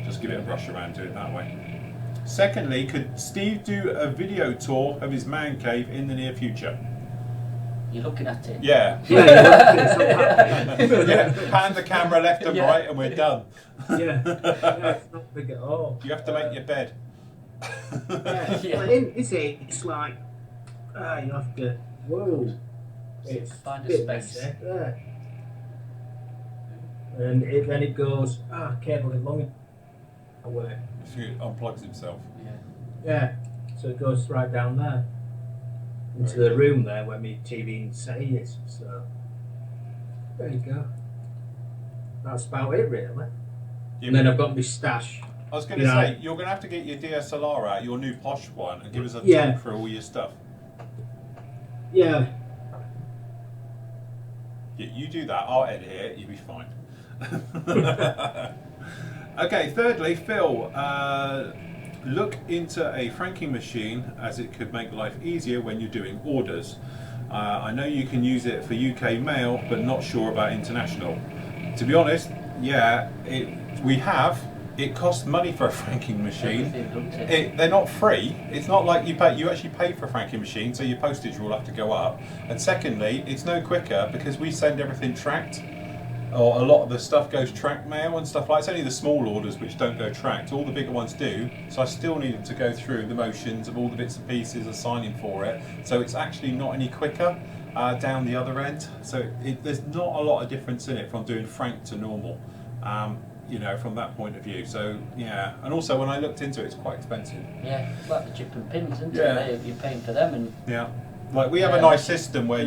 Just give it a brush around, do it that way. Secondly, could Steve do a video tour of his man cave in the near future? You're looking at it. Yeah. Pan the camera left and right, and we're done. It's not big at all. You have to make your bed. It's like you have to. Whoa. It's find a space. Messy. and then it goes, cable is long away. So it unplugs himself. Yeah, so it goes right down there into the room there where my TV and settee is. So there you go. That's about it, really. Yeah, And then I've got my stash. I was going to say, you're going to have to get your DSLR out, your new posh one, and give us a Yeah. talk for all your stuff. Yeah. Yeah, you do that, I'll edit it, you'll be fine. Okay, thirdly, Phil, look into a franking machine as it could make life easier when you're doing orders. I know you can use it for UK mail, but not sure about international. To be honest, yeah, we have. It costs money for a franking machine. They're not free. It's not like you pay. You actually pay for a franking machine, so your postage will have to go up. And secondly, it's no quicker because we send everything tracked, or a lot of the stuff goes tracked mail and stuff like. It's only the small orders which don't go tracked. All the bigger ones do. So I still need to go through the motions of all the bits and pieces of signing for it. So it's actually not any quicker down the other end. So there's not a lot of difference in it from doing frank to normal. You know, from that point of view. So yeah, and also when I looked into it, it's quite expensive. Yeah, it's like the chip and pins, isn't Yeah. it? You're paying for them, and Yeah, like we have a nice system where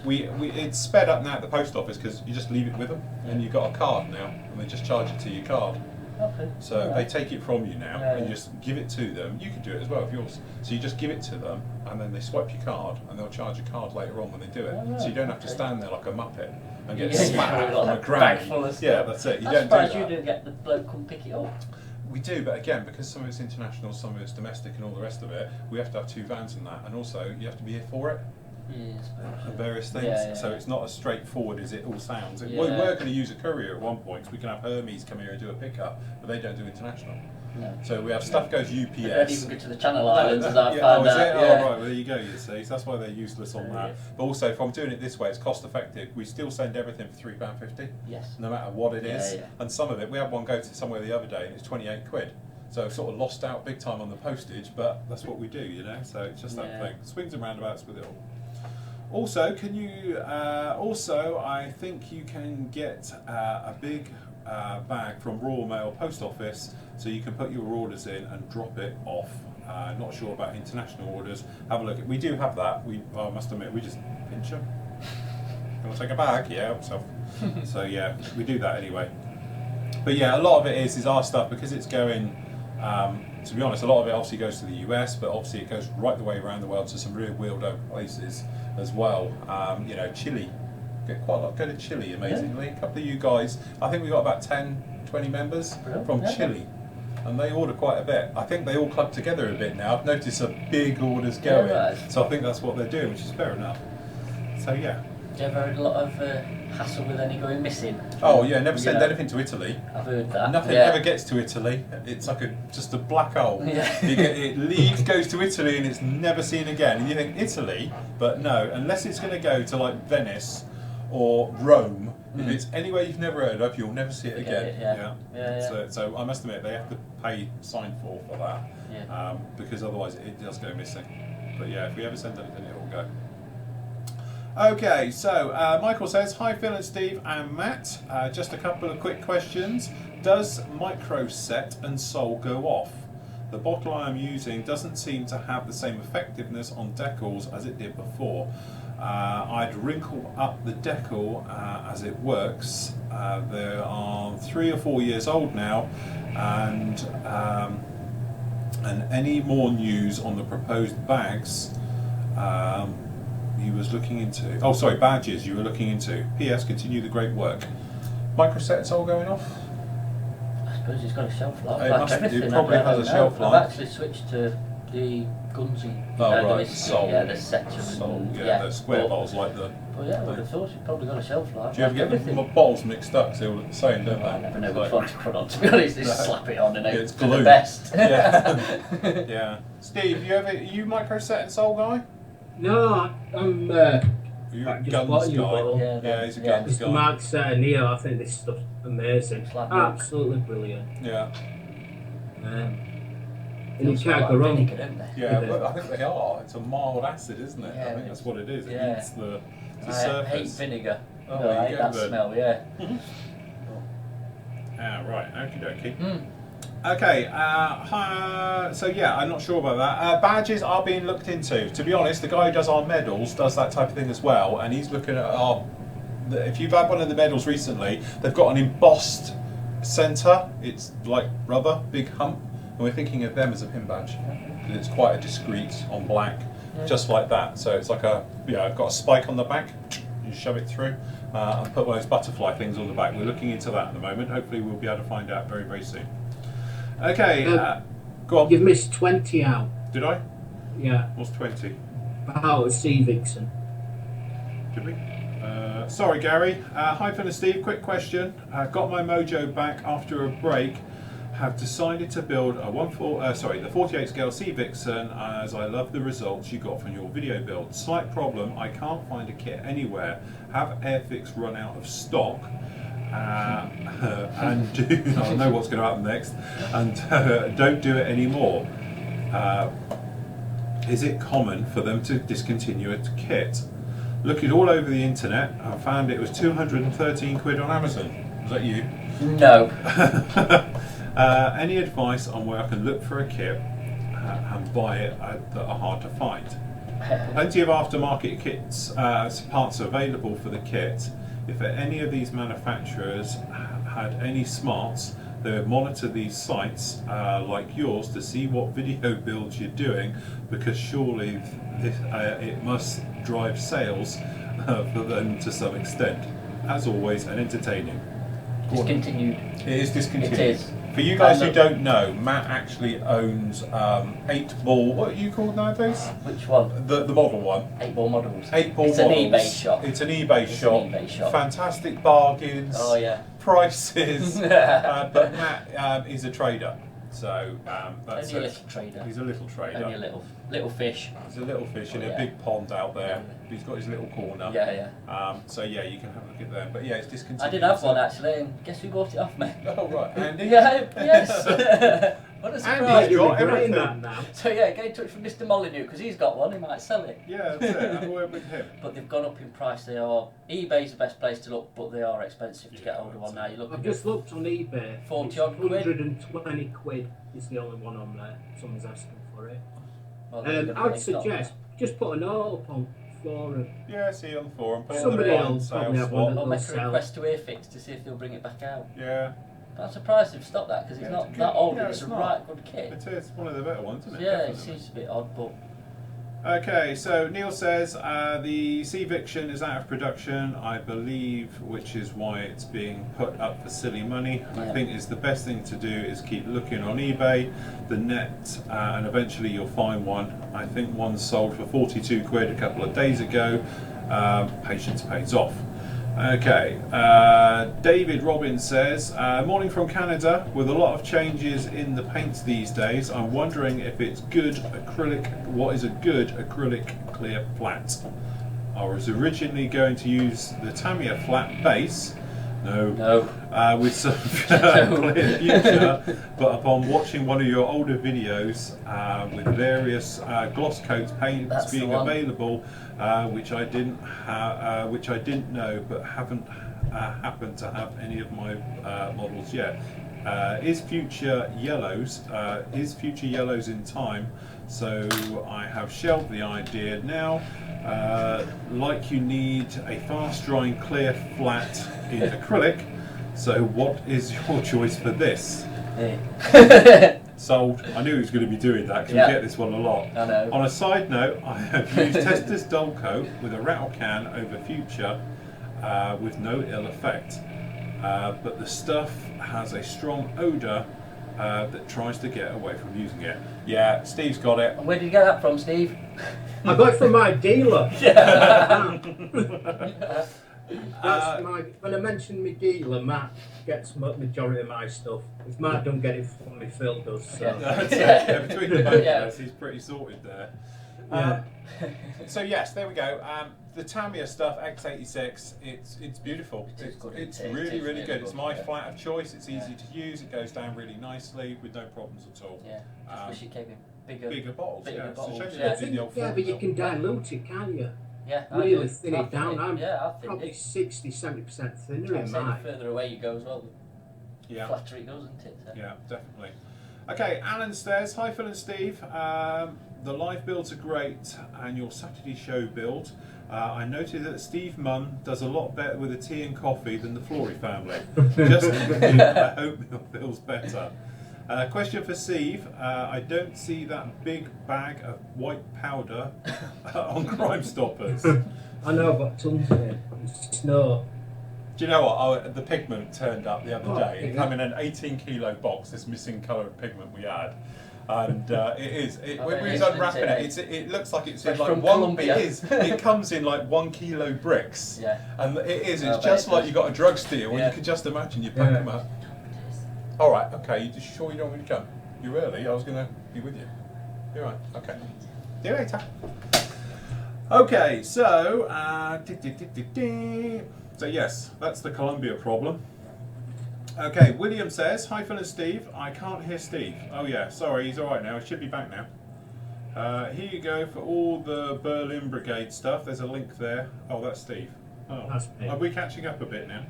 we it's sped up now at the post office because you just leave it with them and you've got a card now and they just charge it to your card. okay. So Yeah. they take it from you now Yeah, and yeah. you just give it to them. You can do it as well if yours. So you just give it to them and then they swipe your card and they'll charge your card later on when they do it. Oh, right. So you don't have to Okay. stand there like a muppet and get Yeah, smacked like from a a bag granny. full of Yeah, stuff. that's it. You I'm don't do surprised that. you didn't get the bloke come pick it up. We do, but again, because some of it's international, some of it's domestic and all the rest of it, we have to have 2 vans and that, and also you have to be here for it. Yeah, I suppose. And various things, Yeah. so it's not as straightforward as it all sounds. We Yeah. were going to use a courier at one point, because we can have Hermes come here and do a pickup, but they don't do international. No. So we have stuff goes They don't UPS. even go to the Channel Islands, as I Yeah, found is out. it? Yeah. Oh, right, well, there you go, you see. So that's why they're useless on that. Yeah. But also, if I'm doing it this way, it's cost effective. We still send everything for £3.50, Yes. no matter what it is. Yeah, yeah. And some of it, we had one go to somewhere the other day, and it's 28 quid. So I've sort of lost out big time on the postage, but that's what we do, you know. So it's just that Yeah. thing. Swings and roundabouts with it all. Also, can you? Also, I think you can get a big bag from Royal Mail Post Office, so you can put your orders in and drop it off. Not sure about international orders. Have a look. We do have that. I must admit, we just pinch them. You want to take a bag? Yeah. So yeah, we do that anyway. But yeah, a lot of it is our stuff because it's going. To be honest, a lot of it obviously goes to the US, but obviously it goes right the way around the world to some real weirdo places as well. You know, Chile. Get quite a lot go to Chile, amazingly. A couple of you guys, I think we've got about 10, 20 members from Chile. And they order quite a bit. I think they all club together a bit now. I've noticed some big orders going. Yeah, right. So I think that's what they're doing, which is fair enough. So yeah. Have you ever had a lot of hassle with any going missing? Oh yeah, never send Yeah. anything to Italy. I've heard that. Nothing Yeah. ever gets to Italy. It's like just a black hole. Yeah. It leaves, goes to Italy, and it's never seen again. And you think Italy, but no, unless it's going to go to like Venice or Rome. If it's anywhere you've never heard of, you'll never see it Forget again. it, yeah. So I must admit, they have to pay sign for that, Yeah. because otherwise it does go missing. But yeah, if we ever send anything, it will go. Okay, so Michael says, hi Phil and Steve and Matt, just a couple of quick questions. Does microset and sol go off? The bottle I am using doesn't seem to have the same effectiveness on decals as it did before. I'd wrinkle up the decal as it works. They are 3 or 4 years old now, and any more news on the proposed bags you was looking into? Oh, sorry, badges you were looking into. P.S. Continue the great work. Microsets all going off? I suppose it's got a shelf life. It Like must- it everything, probably I don't has a know. shelf I've life. actually switched to the Gunsy. Oh, right, Sol. Yeah, the Setter. Sol, yeah, the square bottles like the. Well, yeah, I would have thought it's probably got a shelf life. Do you ever like get everything. the bottles mixed up? 'Cause they all look the same, don't they? I never know It's which like- one to put on, to be honest. Just No. slap it on and Yeah, hope it's for glue. the best. Yeah. Yeah. Steve, are you microset and Sol guy? No, I'm You're a just guns bought you a guy. bottle. Yeah, he's a Yeah. guns Mr. guy. Mark said, Neo, I think this stuff's amazing. It's like milk. Absolutely brilliant. Yeah. And you Feels can't like go wrong. vinegar, don't they? Yeah, but I think they are. It's a mild acid, isn't it? Yeah, I think that's what it is. It yeah. eats the I hate surface. vinegar. Oh, No, there I you hate go that then. smell, yeah. Right, okie dokie. Mm. Okay, so yeah, I'm not sure about that. Badges are being looked into. To be honest, the guy who does our medals does that type of thing as well, and he's looking at our. If you've had one of the medals recently, they've got an embossed centre. It's like rubber, big hump, and we're thinking of them as a pin badge. It's quite a discreet on black, just like that. So it's like I've got a spike on the back. You shove it through. And put one of those butterfly things on the back. We're looking into that at the moment. Hopefully, we'll be able to find out very, very soon. Okay, go on. You've missed 20 out. Did I? Yeah. What's 20? Out of Sea Vixen. Did we? Sorry, Gary. Hi, Phil and Steve. Quick question. Got my mojo back after a break. Have decided to build the 48 scale Sea Vixen as I love the results you got from your video build. Slight problem, I can't find a kit anywhere. Have Airfix run out of stock? And do I know what's going to happen next? And don't do it anymore. Is it common for them to discontinue a kit? Looking all over the internet, I found it was 213 quid on Amazon. Was that you? No. Any advice on where I can look for a kit and buy it that are hard to find? Plenty of aftermarket kits, parts available for the kit. If any of these manufacturers had any smarts, they would monitor these sites like yours to see what video builds you're doing, because surely it must drive sales for them to some extent. As always, and entertaining. Discontinued. It is discontinued. It is. For you guys who don't know, Matt actually owns 8-ball. What are you called nowadays? Which one? The model one. 8-ball models. 8-ball It's models. an eBay shop. It's an eBay shop. An eBay shop. Fantastic bargains. Oh yeah. Prices. But Matt is a trader, so that's Only a little trader. He's a little trader. Only a little fish. He's a little fish in Oh, a yeah. big pond out there. Yeah. He's got his little corner. Yeah. So yeah, you can have a look at them. But yeah, it's discontinued. I did have one actually, and guess who bought it off me? Oh right, Andy. Yeah, yes. What a Andy's surprise. You're got regretting everything. that now. So yeah, get in touch with Mr. Molyneux because he's got one. He might sell it. Yeah, that's it. Have a word with him. But they've gone up in price. They are. eBay's the best place to look, but they are expensive to get hold of one now. You look. I've just looked on eBay. 40 It's odd quid. 120 quid is the only one on there. Someone's asking for it. Well, I'd suggest just put a note up on Flory. Yeah, see you on the forum. Put Somebody on the else probably sales have one. swap. Or make a Sell. request to Airfix to see if they'll bring it back out. Yeah, But I'm surprised they've stopped that because it's Yeah, not it's that good. old. Yeah, It's it's a not. right good kit. it is one of the better ones, isn't it? Yeah, it Definitely. seems a bit odd, but Okay, so Neil says the Sea Vixen is out of production, I believe, which is why it's being put up for silly money. I Yeah. think it's the best thing to do is keep looking on eBay, the net, and eventually you'll find one. I think one sold for 42 quid a couple of days ago. Patience pays off. Okay, David Robbins says, morning from Canada. With a lot of changes in the paints these days, I'm wondering if it's good acrylic. What is a good acrylic clear flat? I was originally going to use the Tamiya flat base. No. With some clear future, but upon watching one of your older videos with various gloss coat paints That's the being one. available, which I didn't know, but haven't happened to have any of my models yet. Is future yellows in time? So I have shelved the idea now. Like you need a fast drying clear flat in acrylic. So what is your choice for this? hey. Sold. I knew he was going to be doing that because Yeah. we get this one a lot. I know. On a side note, I have used Tester's dull coat with a rattle can over future with no ill effect. But the stuff has a strong odour that tries to get away from using it. Yeah, Steve's got it. Where did you get that from, Steve? I got it from my dealer. That's when I mention my dealer, Matt gets majority of my stuff. If Matt don't get it from me, Phil does. So. Yeah. That's it. Yeah, between the both Yeah. of us, he's pretty sorted there. Yeah. So yes, there we go. The Tamiya stuff X86, it's beautiful. It is good, It's it is really really good. It's good, my yeah. flat of choice. It's easy Yeah. to use. It goes down really nicely with no problems at all. Yeah. Just wish it came in Bigger bottles. bigger Yeah, it's a bottles, shame it yeah. lives in the old Yeah, but you foil. can dilute it, can't you? Yeah. I Really do. thin I it down. I'm Yeah, I think probably it. 60-70% thinner I'd in say the mine. further away you go as well, Yeah. flatter it goes, isn't it? So. Yeah, definitely. Okay, Alan says, hi Phil and Steve. The live builds are great, and your Saturday show build. I noted that Steve Munn does a lot better with a tea and coffee than the Flory family. Just I hope your build's better. Question for Steve. I don't see that big bag of white powder on Crime Stoppers. I know, I've got tons of it. It's snow. Do you know what? The pigment turned up the other day. It yeah. came in an 18-kilo box, this missing coloured pigment we had. And when we was unwrapping it, it looks like it's in like from one. Colombia. It is. It comes in like 1 kilo bricks. Yeah. And it is. Oh, It's just but it like does. you got a drug deal, Yeah. and you can just imagine you pack them up. All right. Okay. You just sure you don't want me to come? You're early. I was going to be with you. You're right. Okay. See you later. Okay. So. So yes, that's the Columbia problem. Okay, William says, hi Phil and Steve, I can't hear Steve. Oh yeah, sorry, he's alright now, he should be back now. Here you go for all the Berlin Brigade stuff, there's a link there. Oh, that's Steve. Oh, That's me. are we catching up a bit now?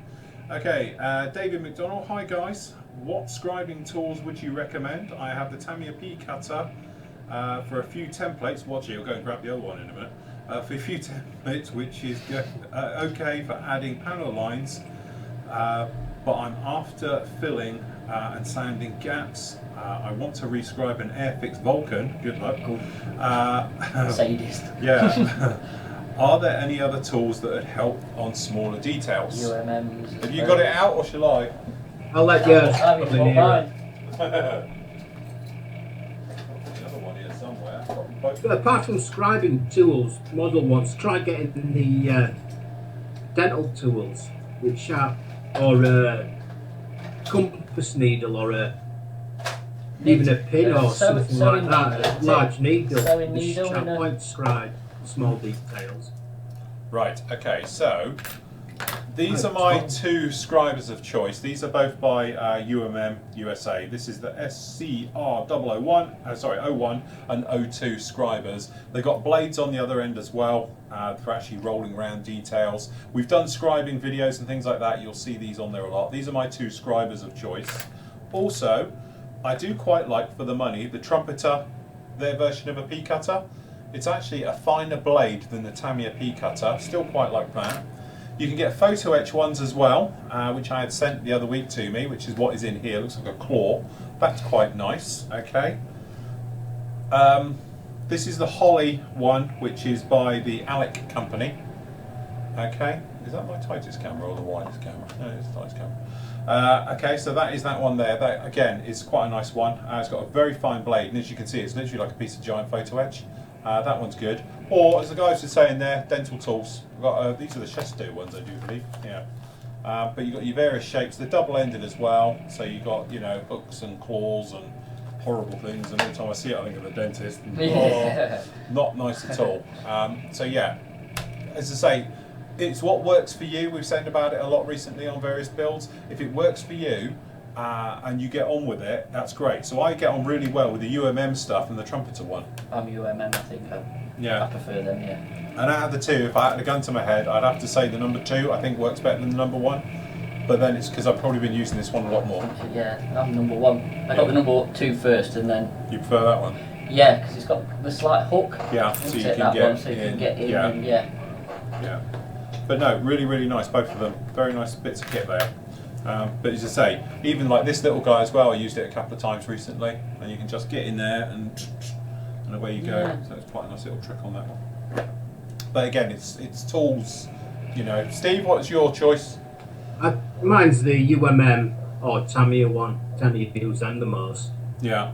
Okay, David McDonald, hi guys, what scribing tools would you recommend? I have the Tamiya P cutter for a few templates, watch it, you'll go and grab the other one in a minute. For a few templates, which is okay for adding panel lines, but I'm after filling and sanding gaps. I want to rescribe an Airfix Vulcan. Good luck. Cool. Sadist. Yeah. Are there any other tools that would help on smaller details? UMMs. Have you got it out, or shall I? I'll let you. I've probably got near mine. The other one here somewhere. it. But apart from scribing tools, model ones, try getting the dental tools with sharp or a compass needle or even a pin or something like that. A large needle. Sewing with needle sharp and a- point scribe small details. Right, okay, so these are my two scribers of choice. These are both by UMM USA. This is the SCR 01 and 02 scribers. They've got blades on the other end as well for actually rolling around details. We've done scribing videos and things like that. You'll see these on there a lot. These are my two scribers of choice. Also, I do quite like, for the money, the Trumpeter, their version of a P cutter. It's actually a finer blade than the Tamiya P cutter. Still quite like that. You can get photo etch ones as well, which I had sent the other week to me, which is what is in here. Looks like a claw. That's quite nice. Okay. This is the Holly one, which is by the Alec company. Okay. Is that my tightest camera or the widest camera? No, it's the tightest camera. Okay, so that is that one there. That again is quite a nice one. It's got a very fine blade, and as you can see, it's literally like a piece of giant photo etch. That one's good. Or, as the guys were saying there, dental tools. We've got, these are the Chesto ones, I do believe. Yeah. But you've got your various shapes. They're double-ended as well, so you've got, you know, hooks and claws and horrible things. And every time I see it, I think of the dentist. And, Yeah. not nice at all. So yeah, as I say, it's what works for you. We've said about it a lot recently on various builds. If it works for you and you get on with it, that's great. So I get on really well with the UMM stuff and the Trumpeter one. I'm UMM, I think. Yeah. I prefer them, yeah. And out of the two, if I had a gun to my head, I'd have to say the number 2 I think works better than the number 1. But then it's because I've probably been using this one a lot more. Yeah, I'm number 1. I got the number 2 first, and then You prefer that one? yeah, because it's got the slight hook. Yeah, so isn't you it, can that get one, so you in. can get in. Yeah. And yeah. Yeah. But no, really, really nice, both of them. Very nice bits of kit there. But as I say, even like this little guy as well, I used it a couple of times recently, and you can just get in there and away you go. Yeah. So it's quite a nice little trick on that one. But again, it's tools, you know. Steve, what's your choice? Mine's the UMM or Tamiya one. Tamiya use them the most. Yeah.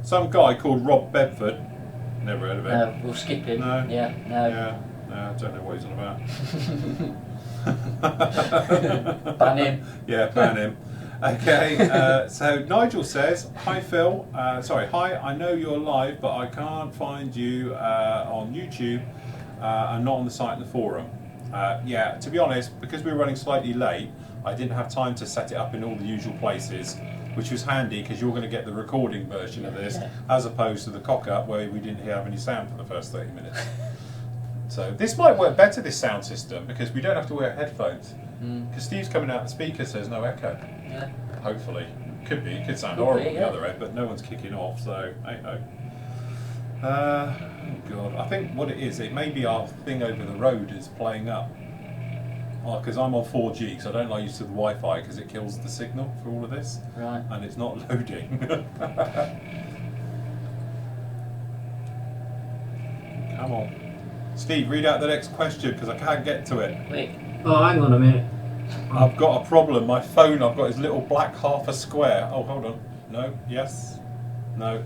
Some guy called Rob Bedford. Never heard of him. No, we'll skip him. No. Yeah, no. Yeah. No, I don't know what he's on about. Ban him. Yeah, ban him. Okay, so Nigel says, hi Phil, hi, I know you're live, but I can't find you on YouTube and not on the site and the forum. Yeah, to be honest, because we were running slightly late, I didn't have time to set it up in all the usual places, which was handy because you're going to get the recording version of this, as opposed to the cock-up where we didn't have any sound for the first 30 minutes. So this might work better, this sound system, because we don't have to wear headphones. Because Steve's coming out the speaker, so there's no echo. Yeah. Hopefully. Could be. It could sound Could horrible be, on yeah. the other end, but no one's kicking off, so ain't no. Oh God. I think what it is, it may be our thing over the road is playing up. Because I'm on 4G, so I don't like use the Wi-Fi because it kills the signal for all of this. Right. And it's not loading. Come on. Steve, read out the next question because I can't get to it. Wait. Oh, hang on a minute. I've got a problem. My phone, I've got this little black half a square. Oh, hold on. No? Yes? No?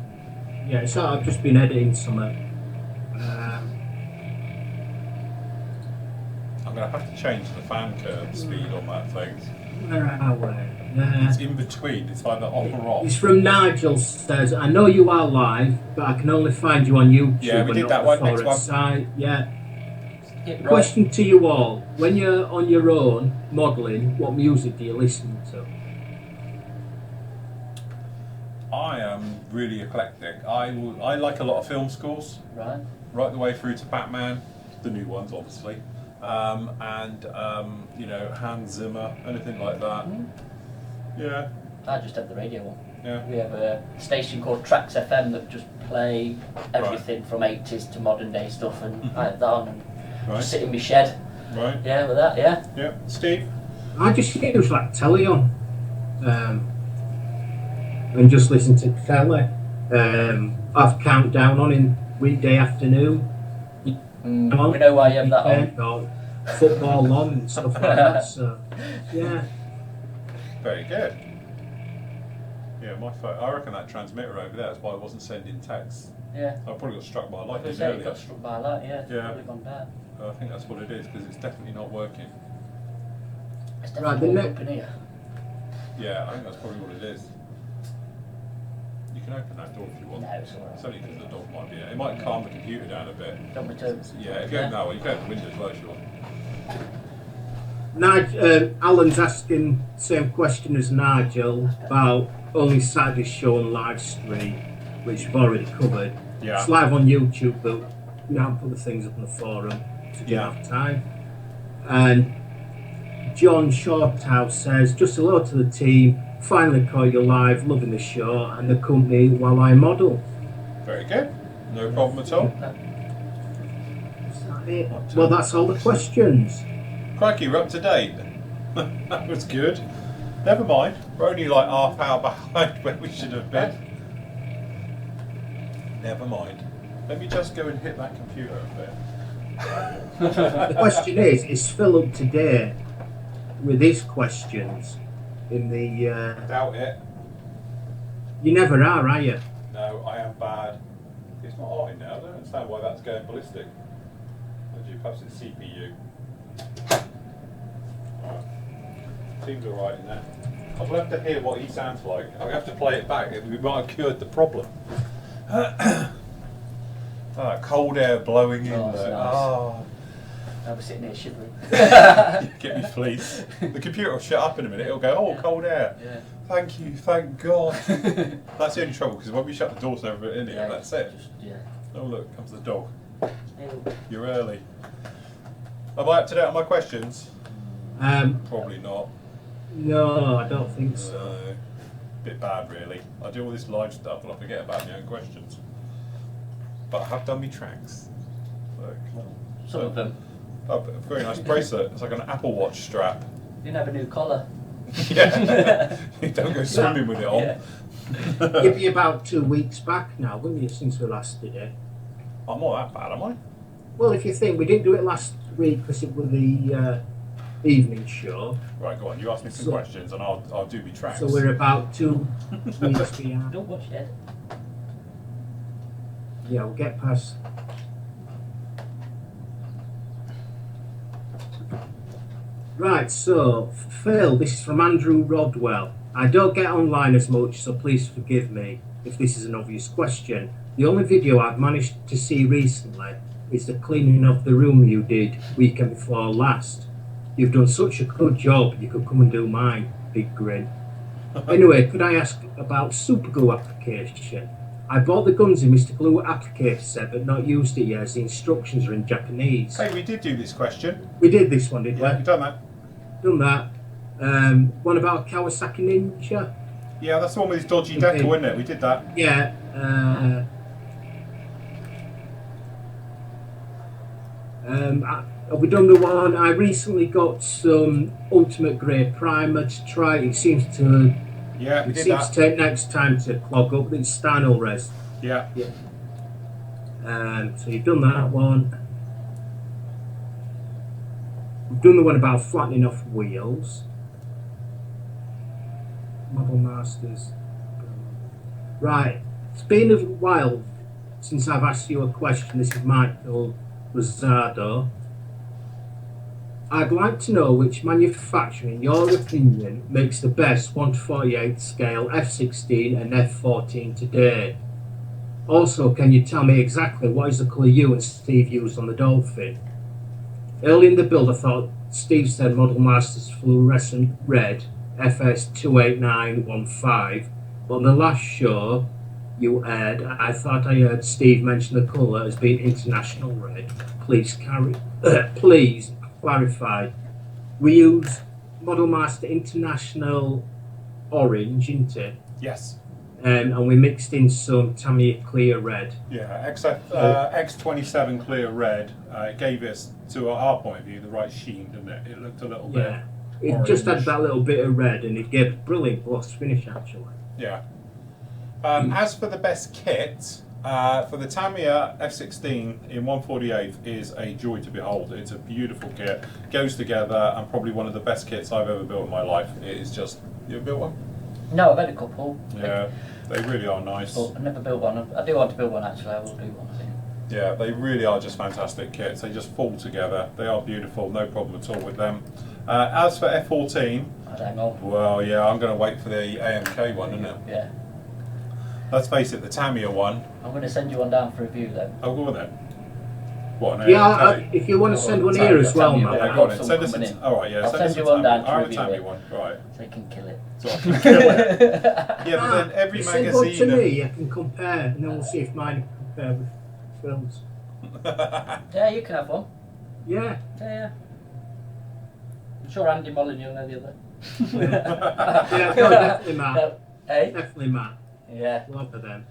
Yeah, so I've just been editing something. I'm going to have to change the fan curve speed on that thing. Where are we? It's in between. It's either on or off. It's from Nigel. Says, I know you are live, but I can only find you on YouTube. Yeah, we and did not that the one. Next Forest one. site. Yeah. Hit right. Question to you all: when you're on your own modelling, what music do you listen to? I am really eclectic. I like a lot of film scores, Right. right the way through to Batman, the new ones obviously, and you know, Hans Zimmer, anything like that. Yeah, I just have the radio on. yeah. We have a station called Tracks FM that just play everything from 80s to modern day stuff, and I have that on and Right, just sit in my shed. right. Yeah, with that, yeah. Yeah, Steve. I just use like telly on, and just listen to telly. I've countdown on in weekday afternoon. We know why you have that on. Or football on and stuff like that. So yeah. Very good. Yeah, my phone. I reckon that transmitter over there is why it wasn't sending texts. Yeah. I probably got struck by I lightning was gonna say, it earlier. got struck by a light, yeah. It's Yeah. probably gone bad. I think that's what it is because it's definitely not working. It's Right, definitely the warmed up in here. Yeah, I think that's probably what it is. You can open that door if you want. No, it's alright. It's only because the dog might be there. It might calm the computer down a bit. Don't me to. Yeah, if you open that way, you can open the window as well if you want. Alan's asking the same question as Nigel about only Saturday's show on live stream, which we've already covered. Yeah. It's live on YouTube, but we haven't put the things up on the forum, so we don't have time. And John Shorthouse says, just hello to the team, finally caught you live, loving the show and the company while I model. Very good. No problem at all. Is that it? Well, that's all the questions. Crikey, we're up to date. That was good. Never mind. We're only like half hour behind where we should have been. Never mind. Let me just go and hit that computer a bit. The question is Phil up to date with his questions in the... Doubt it. You never are you? No, I am bad. It's not hot in there. I don't understand why that's going ballistic. Perhaps it's CPU. Right. Seems alright in there. I'll have to hear what he sounds like. I'll have to play it back. We might have cured the problem. Cold air blowing in Oh, there. nice. Oh. I'll be sitting here shivering. Get me fleece. The computer will shut up in a minute. It'll go, oh, cold air. Yeah. Thank you, thank God. That's the only trouble because when we shut the doors and everything in here, that's it. Just, yeah. Oh look, comes the dog. Ew. You're early. Am I up to date on my questions? Probably not. No, I don't think so. Bit bad, really. I do all this live stuff and I forget about my own questions. But I have done me tracks. Look. Some of them. Oh, very nice bracelet. It's like an Apple Watch strap. Didn't have a new collar. Yeah. You don't go swimming with it on. Yeah. You'll be about 2 weeks back now, wouldn't you, since we last did it? I'm not that bad, am I? Well, if you think, we didn't do it last week because it was the evening show. Right, go on. You ask me some So- questions and I'll do me tracks. So we're about 2 weeks behind. Don't watch yet. Yeah, we'll get past. Right, so Phil, this is from Andrew Rodwell. I don't get online as much, so please forgive me if this is an obvious question. The only video I've managed to see recently is the cleaning of the room you did weekend before last. You've done such a good job, you could come and do mine. Big grin. Anyway, could I ask about superglue application? I bought the Guns in Mr. Glue applicator set but not used it yet as the instructions are in Japanese. Hey, we did do this question. We did this one, didn't we? Yeah, you've done that. done that. One about Kawasaki Ninja. Yeah, that's the one with his dodgy decal, isn't it? We did that. Yeah. Have we done the one? I recently got some ultimate grade primer to try. It seems to. Yeah, we It did seems that. to take next time to clog up. It's Stynel res. Yeah. So you've done that one. We've done the one about flattening off wheels. Model Masters. Right. It's been a while since I've asked you a question. This is Michael Rosado. I'd like to know which manufacturer, in your opinion, makes the best 1/48 scale F16 and F14 today. Also, can you tell me exactly what is the colour you and Steve used on the Dolphin? Early in the build, I thought Steve said Model Masters fluorescent red FS28915, but on the last show you aired, I thought I heard Steve mention the colour as being international red. Please clarify. We use Model Master International Orange, isn't it? Yes. And we mixed in some Tamiya Clear Red. Yeah, X27 clear red gave us, to our point of view, the right sheen, didn't it? It looked a little bit. It just had that little bit of red, and it gave a brilliant gloss finish, actually. Yeah. As for the best kit, for the Tamiya F16 in 1/48 is a joy to behold. It's a beautiful kit, goes together, and probably one of the best kits I've ever built in my life. It is just, you ever built one? No, I've had a couple. Yeah, they really are nice. But I've never built one. I do want to build one actually. I will do one, I think. Yeah, they really are just fantastic kits. They just fall together. They are beautiful, no problem at all with them. As for F14, I'd hang on. well, yeah, I'm going to wait for the AMK one, isn't it? Yeah. Let's face it, the Tamiya one. I'm going to send you one down for review then. Oh, go on then. What, an Yeah, AMK? if you want to send one Tamiya, here as well, Tamiya, man. Yeah, I've go on got then. some Send us coming a, in. all right, yeah, I'll send us send a you one Tamiya. down to I have a review Tamiya it. one, right. So you can kill it. So I can kill it. Yeah, but then every Send one to magazine. me, I can compare, and then we'll see if mine can compare with Phil's. Yeah, you can have one. Yeah. Yeah. I'm sure Andy Molyneux know the other. Yeah, no, definitely Matt. No. Hey? Definitely Matt. Yeah. Love of them.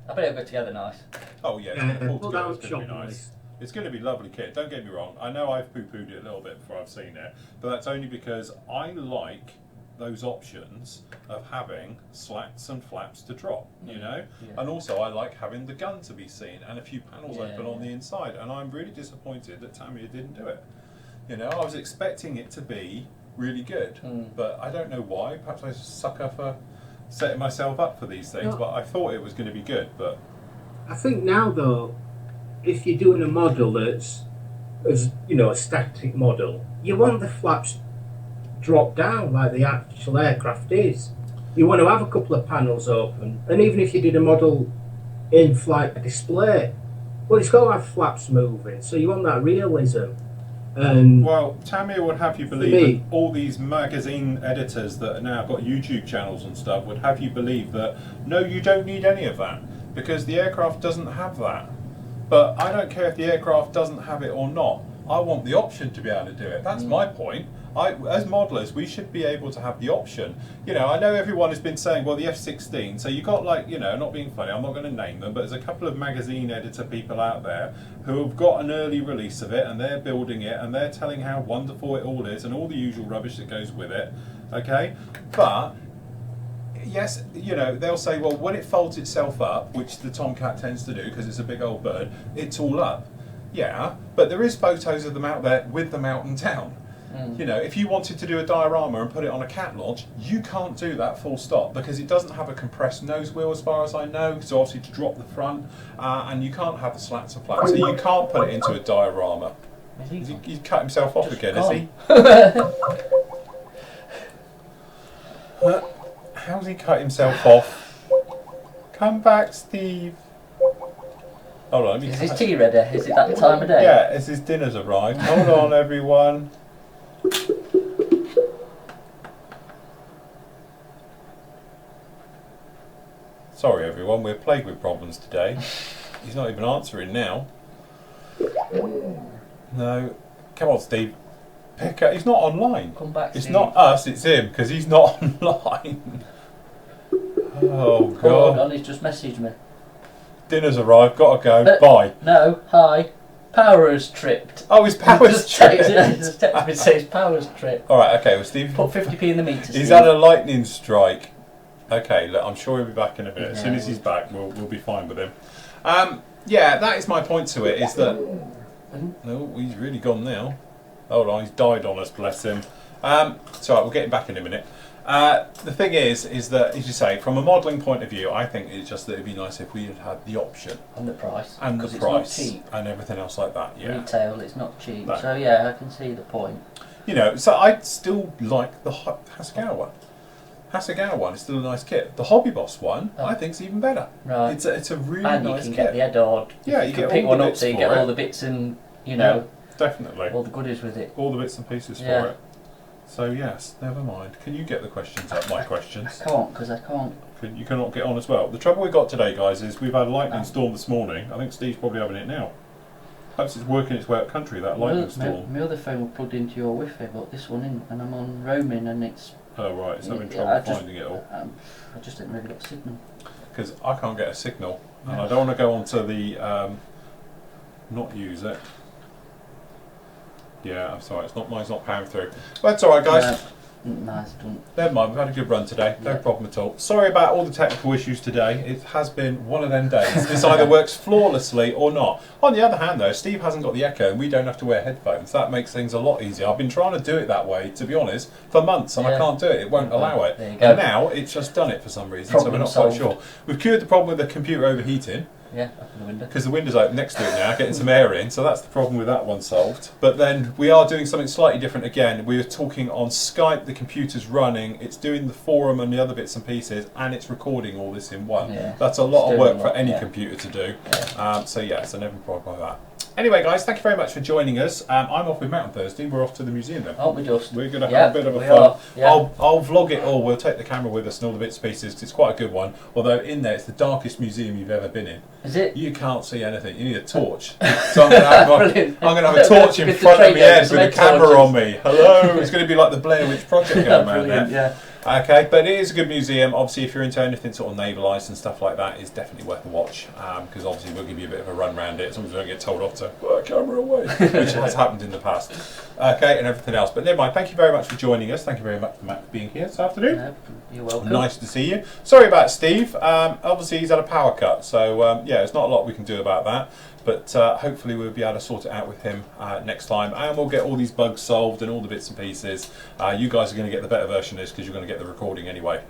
I bet it'll go together nice. Oh yeah, it's Yeah, going to pull pull together. down It's going to be shop nice. It's going to be lovely kit. Don't get me wrong. I know I've poo-pooed it a little bit before I've seen it, but that's only because I like those options of having slats and flaps to drop, you know, Yeah. and also I like having the gun to be seen and a few panels Yeah, open on the inside. And I'm really disappointed that Tamiya didn't do it. You know, I was expecting it to be really good, but I don't know why. Perhaps I was a sucker for setting myself up for these things, No. but I thought it was going to be good. But I think now, though, if you're doing a model that's, as you know, a static model, you want the flaps drop down like the actual aircraft is. You want to have a couple of panels open, and even if you did a model in flight display, well, it's got to have flaps moving, so you want that realism. And well, Tamiya would have you me- believe that all these magazine editors that are now got YouTube channels and stuff would have you believe that no, you don't need any of that because the aircraft doesn't have that. But I don't care if the aircraft doesn't have it or not. I want the option to be able to do it. That's my point. As modelers, we should be able to have the option. You know, I know everyone has been saying, well, the F16, so you got like, you know, not being funny, I'm not going to name them, but there's a couple of magazine editor people out there who have got an early release of it and they're building it and they're telling how wonderful it all is and all the usual rubbish that goes with it, okay? But yes, you know, they'll say, well, when it folds itself up, which the Tomcat tends to do because it's a big old bird, it's all up. Yeah, but there is photos of them out there with the mountain down. You know, if you wanted to do a diorama and put it on a cat lodge, you can't do that full stop because it doesn't have a compressed nose wheel as far as I know, so obviously to drop the front, and you can't have the slats and flaps, so you can't put it into a diorama. He's cut himself off again, is he? How's he cut himself off? Come back, Steve. Hold on, let me Is his tea ready? Is it that time of day? Yeah, as his dinner's arrived. Hold on, everyone. Sorry, everyone, we're plagued with problems today. He's not even answering now. No. Come on, Steve. pick up. He's not online. Come back, It's Steve. not us, it's him, because he's not online. Oh, Hold God. on, he's just messaged me. Dinner's arrived, gotta go. Bye. No, hi. Power has tripped. Oh, his power's Just tripped. text me says power's tripped. Alright, okay, well, Steve. Put 50p in the meter. He's Steve. had a lightning strike. Okay, look, I'm sure he'll be back in a minute. As soon as No. he's back, we'll be fine with him. Yeah, that is my point to it, is that... No, he's really gone now. Hold on, he's died on us, bless him. It's alright, we'll get him back in a minute. The thing is that, as you say, from a modelling point of view, I think it's just that it'd be nice if we had had the option. And the price. And the 'cause price. It's not cheap. And everything else like that, yeah. Retail, it's not cheap. No. So yeah, I can see the point. You know, so I still like the Hasegawa one. Hasegawa one is still a nice kit. The Hobby Boss one, I think, is even better. Right. It's a really And nice you can kit. get the Edard. Yeah, you can get pick all one the up bits so you for get it. all the bits and, you know, definitely. all the goodies with it. All the bits and pieces Yeah. for it. So yes, never mind. Can you get the questions up? My questions. I can't, because I can't. You cannot get on as well. The trouble we've got today, guys, is we've had a lightning storm this morning. I think Steve's probably having it now. Perhaps it's working its way up country, that lightning storm. My other phone was plugged into your Wi-Fi, but this one in, and I'm on roaming, and it's. Oh right, it's having I trouble just- finding it all. I just didn't really got signal. Because I can't get a signal, and I don't want to go onto the not use it. Yeah, I'm sorry, mine's not powering through. But that's alright, guys. Nice, done. Never mind, we've had a good run today, no Yeah. problem at all. Sorry about all the technical issues today. It has been one of them days. This either works flawlessly or not. On the other hand though, Steve hasn't got the echo and we don't have to wear headphones. That makes things a lot easier. I've been trying to do it that way, to be honest, for months, and I Yeah. can't do it. It won't allow it. There you go. And now it's just done it for some reason, so we're Problem not solved. quite sure. We've cured the problem with the computer overheating, Yeah, open the window. because the window's open next to it now, getting some air in, so that's the problem with that one solved. But then we are doing something slightly different again. We are talking on Skype, the computer's running, it's doing the forum and the other bits and pieces, and it's recording all this in one. Yeah. That's a lot It's of doing work a for lot, any yeah. computer to do. Yeah. So never problem with that. Anyway guys, thank you very much for joining us. I'm off with Matt on Thursday, we're off to the museum then. Aren't we just? We're going to Yeah, have a bit of a we fun. are, yeah. I'll vlog it all. We'll take the camera with us and all the bits and pieces, 'cause it's quite a good one. Although in there, it's the darkest museum you've ever been in. Is it? You can't see anything. You need a torch. So I'm going to have, Brilliant. I'm gonna have a torch in With the front of train my going, head some with a head camera torches. on me. Hello. It's going to be like the Blair Witch Project going around Brilliant, there. yeah. Okay, but it is a good museum. Obviously, if you're into anything sort of navalised and stuff like that, it's definitely worth a watch. Because obviously, we'll give you a bit of a run around it as long as we don't get told off to put a camera away, which has happened in the past. Okay, and everything else. But never mind. Thank you very much for joining us. Thank you very much for Matt for being here this afternoon. No, you're welcome. Nice to see you. Sorry about Steve. Obviously, he's had a power cut, so yeah, there's not a lot we can do about that. But hopefully we'll be able to sort it out with him next time, and we'll get all these bugs solved and all the bits and pieces. You guys are going to get the better version of this because you're going to get the recording anyway.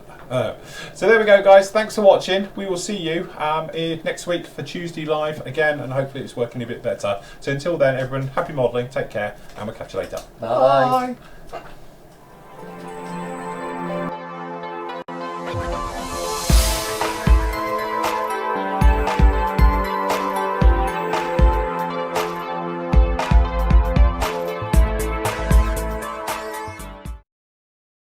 So there we go, guys. Thanks for watching. We will see you next week for Tuesday Live again, and hopefully it's working a bit better. So until then, everyone, happy modelling, take care, and we'll catch you later. Bye. Bye.